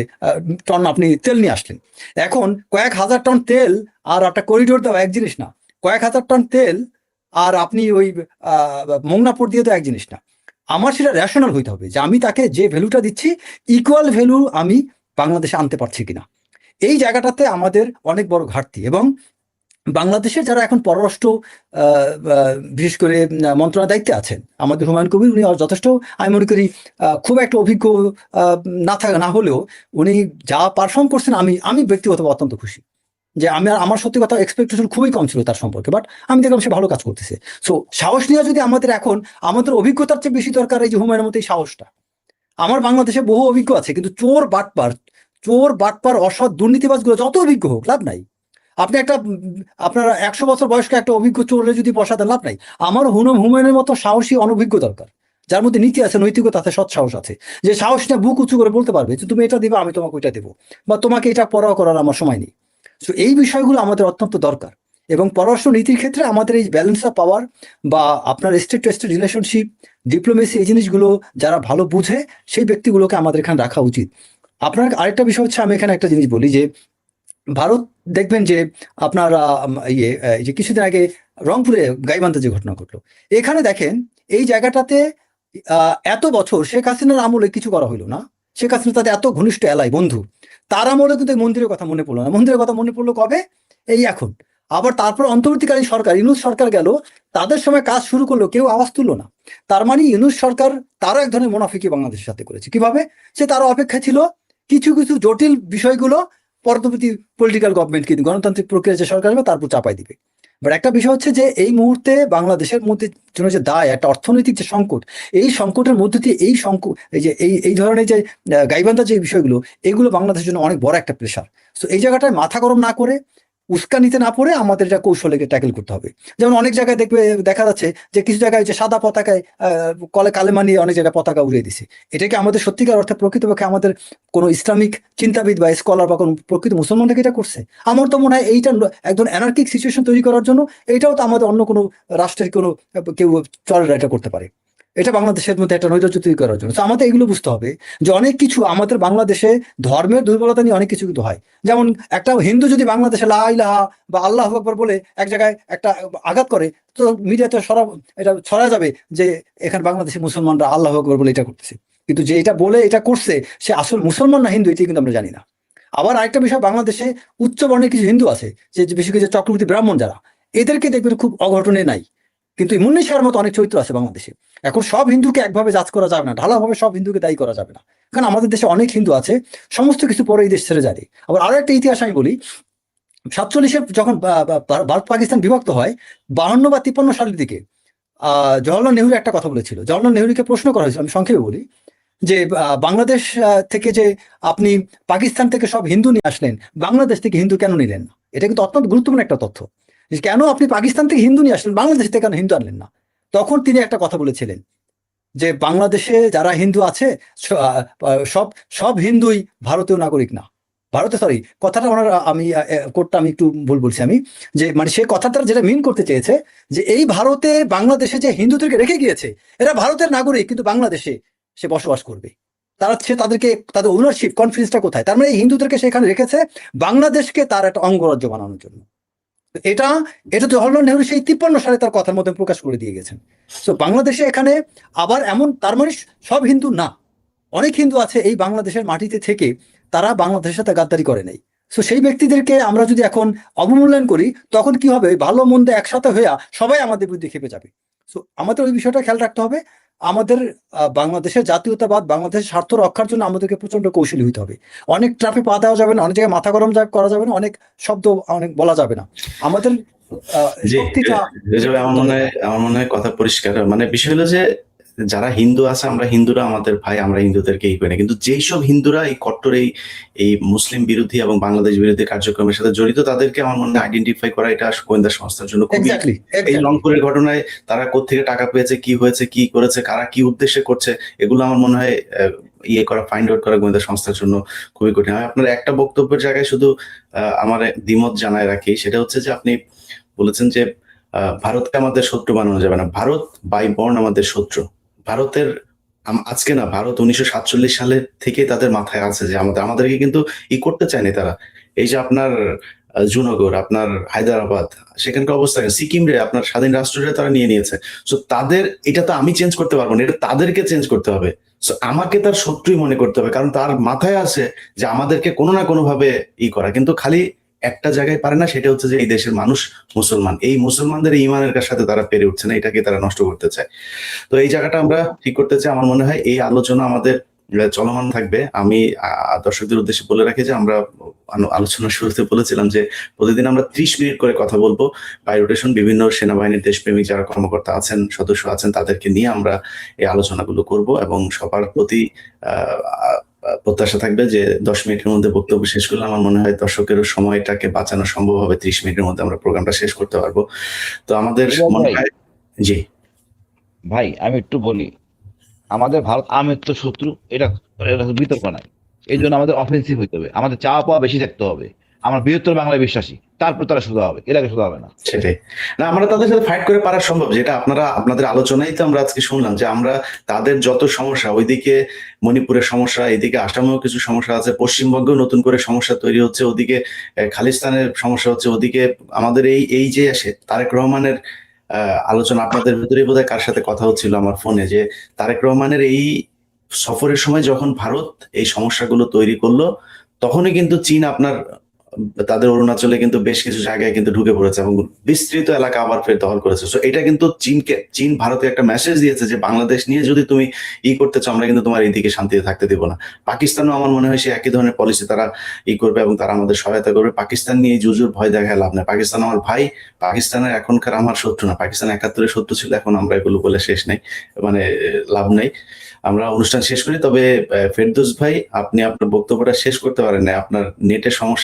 টন আপনি তেল নিয়ে আসলেন। এখন কয়েক হাজার টন তেল আর একটা করিডোর দেওয়া এক জিনিস না। কয়েক হাজার টন তেল আর আপনি ওই মোংনা পোর্ট দিয়ে তো এক জিনিস না। আমার সেটা রেশনাল হইতে হবে যে আমি তাকে যে ভ্যালুটা দিচ্ছি ইকুয়াল ভ্যালু আমি বাংলাদেশে আনতে পারছি কিনা। এই জায়গাটাতে আমাদের অনেক বড় ঘাটতি। এবং বাংলাদেশের যারা এখন পররাষ্ট্র বিশেষ করে মন্ত্রণালয়ের দায়িত্বে আছেন, আমাদের হুমায়ুন কবির, উনি যথেষ্ট আমি মনে করি খুব একটা অভিজ্ঞ না হলেও উনি যা পারফর্ম করছেন আমি ব্যক্তিগতভাবে অত্যন্ত খুশি। যে আমার সত্যি কথা এক্সপেকটেশন খুবই কম ছিল তার সম্পর্কে, বাট আমি দেখলাম সে ভালো কাজ করতেছে। সো সাহস নিয়ে যদি আমাদের এখন আমাদের অভিজ্ঞতার চেয়ে বেশি দরকার এই যে হুমায়ুনের মতো এই সাহসটা। আমার বাংলাদেশে বহু অভিজ্ঞ আছে, কিন্তু চোর বাটপার অসৎ দুর্নীতিবাজগুলো যত অভিজ্ঞ হোক লাভ নাই। আপনি আপনার 100 বছর বয়স্ক একটা অভিজ্ঞ চোরে যদি বসাতে লাভ নাই। আমার হুমায়ুনের মতো সাহসী অনভিজ্ঞ দরকার, যার মধ্যে নীতি আছে, নৈতিকতা আছে, সৎ সাহস আছে, যে সাহসটা বুক উঁচু করে বলতে পারবে যে তুমি এটা দিবা, আমি তোমাকে ওইটা দেবো, বা তোমাকে এটা পরোয়া করার আমার সময় নেই। তো এই বিষয়গুলো আমাদের অত্যন্ত দরকার। এবং পররাষ্ট্র নীতির ক্ষেত্রে আমাদের এই ব্যালেন্স অফ পাওয়ার বা আপনার state to state relationship, diplomacy, এই জিনিসগুলো যারা ভালো বুঝে সেই ব্যক্তিগুলোকে আমাদের এখানে রাখা উচিত। আপনার আরেকটা বিষয় হচ্ছে, আমি এখানে একটা জিনিস বলি যে ভারত দেখবেন যে আপনার যে কিছুদিন আগে রংপুরে গাইবান্ধা যে ঘটনা ঘটলো, এখানে দেখেন এই জায়গাটাতে এত বছর শেখ হাসিনার আমলে কিছু করা হইলো না। শেখ হাসিনা তাদের এত ঘনিষ্ঠ এলাই বন্ধু, তার আমলে কিন্তু মন্দিরের কথা মনে পড়লো না। মন্দিরের কথা মনে পড়লো কবে? এই এখন। আবার তারপর অন্তর্বর্তীকালীন সরকার, ইউনূস সরকার গেল, তাদের সময় কাজ শুরু করলো, কেউ আওয়াজ তুললো না। তার মানে ইউনূস সরকার তারও এক ধরনের মুনাফিকি বাংলাদেশের সাথে করেছে। কিভাবে? সে তারও অপেক্ষা ছিল কিছু জটিল বিষয়গুলো পরবর্তী পলিটিক্যাল গভর্নমেন্ট কিন্তু গণতান্ত্রিক প্রক্রিয়া যে সরকার হবে তারপর চাপাই দিবে। বাট একটা বিষয় হচ্ছে যে এই মুহূর্তে বাংলাদেশের মধ্যে জন্য যে দায়, একটা অর্থনৈতিক যে সংকট, এই সংকটের মধ্যে দিয়ে এই ধরনের যে গাইবান্ধা যে বিষয়গুলো, এগুলো বাংলাদেশের জন্য অনেক বড় একটা প্রেশার। তো এই জায়গাটায় মাথা গরম না করে, উস্কানিতে না পড়ে আমাদের এটা কৌশলে ট্যাকেল করতে হবে। যেমন অনেক জায়গায় দেখা যাচ্ছে যে কিছু জায়গায় যে সাদা পতাকায় কালেমা নিয়ে অনেক জায়গায় পতাকা উড়িয়ে দিছে। এটা কি আমাদের সত্যিকার অর্থে প্রকৃতপক্ষে আমাদের কোনো ইসলামিক চিন্তাবিদ বা স্কলার বা কোনো প্রকৃত মুসলমানকে এটা করছে? আমার তো মনে হয় এইটা একদম অ্যানার্কিক সিচুয়েশন তৈরি করার জন্য, এটাও তো আমাদের অন্য কোনো রাষ্ট্রের কেউ চরেরা এটা করতে পারে। এটা বাংলাদেশের মধ্যে একটা নৈরাজ্য তৈরি করার জন্য। তো আমাদের এগুলো বুঝতে হবে যে অনেক কিছু আমাদের বাংলাদেশে ধর্মের দুর্বলতা নিয়ে অনেক কিছু কিন্তু হয়। যেমন একটা হিন্দু যদি বাংলাদেশে লা ইলাহা বা আল্লাহু আকবার বলে এক জায়গায় একটা আঘাত করে, তো মিডিয়াতে এটা ছড়া যাবে যে এখানে বাংলাদেশি মুসলমানরা আল্লাহু আকবার বলে এটা করতেছে। কিন্তু যে এটা বলে এটা করছে সে আসল মুসলমান না হিন্দু, এটাই কিন্তু আমরা জানি না। আবার আরেকটা বিষয়, বাংলাদেশে উচ্চ বর্ণের কিছু হিন্দু আছে, যে বিশেষ করে চক্রবর্তী ব্রাহ্মণ যারা, এদেরকে দেখবেন খুব অঘটনে নাই। কিন্তু মুন্নি শাহর মতো অনেক চরিত্র আছে বাংলাদেশে। এখন সব হিন্দুকে একভাবে জাজ করা যাবে না, ঢালাভাবে সব হিন্দুকে দায়ী করা যাবে না, কারণ আমাদের দেশে অনেক হিন্দু আছে সমস্ত কিছু পরে এই দেশ ছেড়ে যায়। আবার আরো একটা ইতিহাস আমি বলি, 47-এ যখন ভারত পাকিস্তান বিভক্ত হয়, 52 বা 53 সালের দিকে জওহরলাল নেহরু একটা কথা বলেছিল। জওহরলাল নেহরুকে প্রশ্ন করা হয়েছিল, আমি সংক্ষেপে বলি, যে বাংলাদেশ থেকে যে আপনি পাকিস্তান থেকে সব হিন্দু নিয়ে আসলেন, বাংলাদেশ থেকে হিন্দু কেন নিলেন না? এটা কিন্তু অত্যন্ত গুরুত্বপূর্ণ একটা তথ্য, যে কেন আপনি পাকিস্তান থেকে হিন্দু নিয়ে আসলেন, বাংলাদেশ থেকে কেন হিন্দু আনলেন না? তখন তিনি একটা কথা বলেছিলেন যে বাংলাদেশে যারা হিন্দু আছে সব সব হিন্দুই ভারতীয় নাগরিক না, ভারতে, সরি কথাটা ওনার, আমি কোডটা আমি একটু ভুল বলছি আমি, যে মানে সে কথাটা যেটা মিন করতে চেয়েছে যে এই ভারতে বাংলাদেশে যে হিন্দুদেরকে রেখে গিয়েছে, এরা ভারতের নাগরিক কিন্তু বাংলাদেশে সে বসবাস করবে। তাদেরকে তাদের ওনারশিপ কনফিডেন্সটা কোথায়? তার মানে এই হিন্দুদেরকে সেখানে রেখেছে বাংলাদেশকে তার একটা অঙ্গরাজ্য বানানোর জন্য। এটা এটা জওহরলাল নেহরু সেই 53 সালে তার কথার মধ্যে প্রকাশ করে দিয়ে গেছেন। তো বাংলাদেশে এখানে আবার এমন, তার মানে সব হিন্দু না, অনেক হিন্দু আছে এই বাংলাদেশের মাটিতে থেকে তারা বাংলাদেশের সাথে গাদ্দারি করে নাই। তো সেই ব্যক্তিদেরকে আমরা যদি এখন অবমূল্যায়ন করি, তখন কি হবে? ভালো মন্দ একসাথে হয়ে সবাই আমাদের বিরুদ্ধে খেপে যাবে। তো আমাদের ওই বিষয়টা খেয়াল রাখতে হবে। আমাদের বাংলাদেশের জাতীয়তাবাদ, বাংলাদেশের স্বার্থ রক্ষার জন্য আমাদেরকে প্রচন্ড কৌশলী হইতে হবে। অনেক ট্রাফে পা দেওয়া যাবে না, অনেক জায়গায় মাথা গরম করা যাবে না, অনেক শব্দ অনেক বলা যাবে না। আমাদের জি, শক্তিটা আমার মনে হয় কথা পরিষ্কার। মানে বিষয় হলো যে যারা হিন্দু আছে, আমরা হিন্দুরা আমাদের ভাই, আমরা হিন্দুদেরকে এই করি না, কিন্তু যেই সব হিন্দুরা এই কট্টর এই মুসলিম বিরোধী এবং বাংলাদেশ বিরোধী কার্যক্রমের সাথে জড়িত, তাদেরকে আমার মনে হয় আইডেন্টিফাই করা এটা গোয়েন্দা সংস্থার জন্য খুবই। এক্স্যাক্টলি এই রংপুরের ঘটনায় তারা কোত্থেকে টাকা পেয়েছে, কি হয়েছে, কি করেছে, কারা কি উদ্দেশ্যে করছে, এগুলো আমার মনে হয় ফাইন্ড আউট করা গোয়েন্দা সংস্থার জন্য খুবই কঠিন। আমি আপনার একটা বক্তব্যের জায়গায় শুধু আমার দ্বিমত জানায় রাখি, সেটা হচ্ছে যে আপনি বলেছেন যে ভারতকে আমাদের শত্রু বানানো যাবে না। ভারত বাই বর্ণ আমাদের শত্রু। ভারতের আজকে না, ভারত 1947 সালের থেকে তাদের মাথায় আছে যে আমাদেরকে কিন্তু করতে চায়নি তারা। এই যে আপনার জুনাগড়, আপনার হায়দ্রাবাদ, সেখানকার অবস্থা, সিকিম রে আপনার স্বাধীন রাষ্ট্রে তারা নিয়ে নিয়েছে। সো তাদের, এটা তো আমি চেঞ্জ করতে পারবো না, এটা তাদেরকে চেঞ্জ করতে হবে। সো আমাকে তার শত্রুই মনে করতে হবে, কারণ তার মাথায় আছে যে আমাদেরকে কোনো না কোনো ভাবে করা। কিন্তু খালি একটা জায়গায় পারে না, সেটা হচ্ছে যে এই দেশের মানুষ মুসলমান, এই মুসলমানদের ইমানের সাথে তারা পেরে উঠছে না, এটাকে তারা নষ্ট করতে চায়। তো এই জায়গাটা আমরা ঠিক করতে চাই। আমার মনে হয় এই আলোচনা আমাদের চলমান থাকবে। আমি দর্শকদের উদ্দেশ্যে বলে রাখি যে আমরা আলোচনার শুরুতে বলেছিলাম যে প্রতিদিন আমরা 30 মিনিট করে কথা বলবো। বাই রোটেশন বিভিন্ন সেনাবাহিনীর দেশপ্রেমিক যারা কর্মকর্তা আছেন, সদস্য আছেন, তাদেরকে নিয়ে আমরা এই আলোচনাগুলো করব, এবং সবার প্রতি প্রত্যাশা থাকবে যে 10 মিনিটের মধ্যে বক্তব্য শেষ করলে আমার মনে হয় দর্শকের সময়টাকে বাঁচানো সম্ভব হবে। 30 মিনিটের মধ্যে আমরা প্রোগ্রামটা শেষ করতে পারবো। তো আমাদের মনে হয়, জি ভাই আমি একটু বলি, আমাদের ভারত আমের তো শত্রু, এটা বিতর্ক নাই। এই জন্য আমাদের অফেন্সিভ হইতে হবে, আমাদের চাওয়া পাওয়া বেশি থাকতে হবে। আমরা বৃহত্তর বাংলায় বিশ্বাসী, তারপর তারা সোজা হবে, এর আগে সোজা হবে না। সেটাই না, আমরা তাদের সাথে ফাইট করে পারা সম্ভব, যেটা আপনাদের আলোচনায় তো আমরা আজকে শুনলাম যে আমরা তাদের যত সমস্যা, ওইদিকে মণিপুরের সমস্যা, এদিকে আসামেও কিছু সমস্যা আছে, পশ্চিমবঙ্গেও নতুন করে সমস্যা তৈরি হচ্ছে, ওদিকে খালিস্তানের সমস্যা হচ্ছে, ওদিকে আমাদের এই যে আসে তারেক রহমানের আলোচনা, আপনাদের ভিতরেই বোধহয় কার সাথে কথা হচ্ছিল আমার ফোনে, যে তারেক রহমানের এই সফরের সময় যখন ভারত এই সমস্যাগুলো তৈরি করলো, তখনই কিন্তু চীন তাদের অরুণাচলে কিন্তু বেশ কিছু জায়গায় কিন্তু ঢুকে পড়েছে এবং বিস্তৃত এলাকা আবার ফের দখল করেছে। সো এটা কিন্তু চীন ভারতে একটা মেসেজ দিয়েছে যে বাংলাদেশ নিয়ে যদি তুমি করতে চাও, আমরা কিন্তু তোমার এইদিকে শান্তিতে থাকতে দিব না। পাকিস্তানও আমার মনে হয় সে একই ধরনের পলিসি তারা করবে এবং তারা আমাদের সহায়তা করবে। পাকিস্তান নিয়ে জুজুর ভয় দেখায় লাভ নেই। পাকিস্তান আমার ভাই, পাকিস্তানের এখনকার আমার শত্রু না। পাকিস্তান 71-এর শত্রু ছিল, এখন আমরা এগুলো বলে শেষ নেই, মানে লাভ নেই। আমরা অনুষ্ঠান শেষ করি। তবে ফেরদৌস ভাই, আপনি আপনার বক্তব্যটা শেষ করতে পারেন না, আপনার নেটের সমস্যা।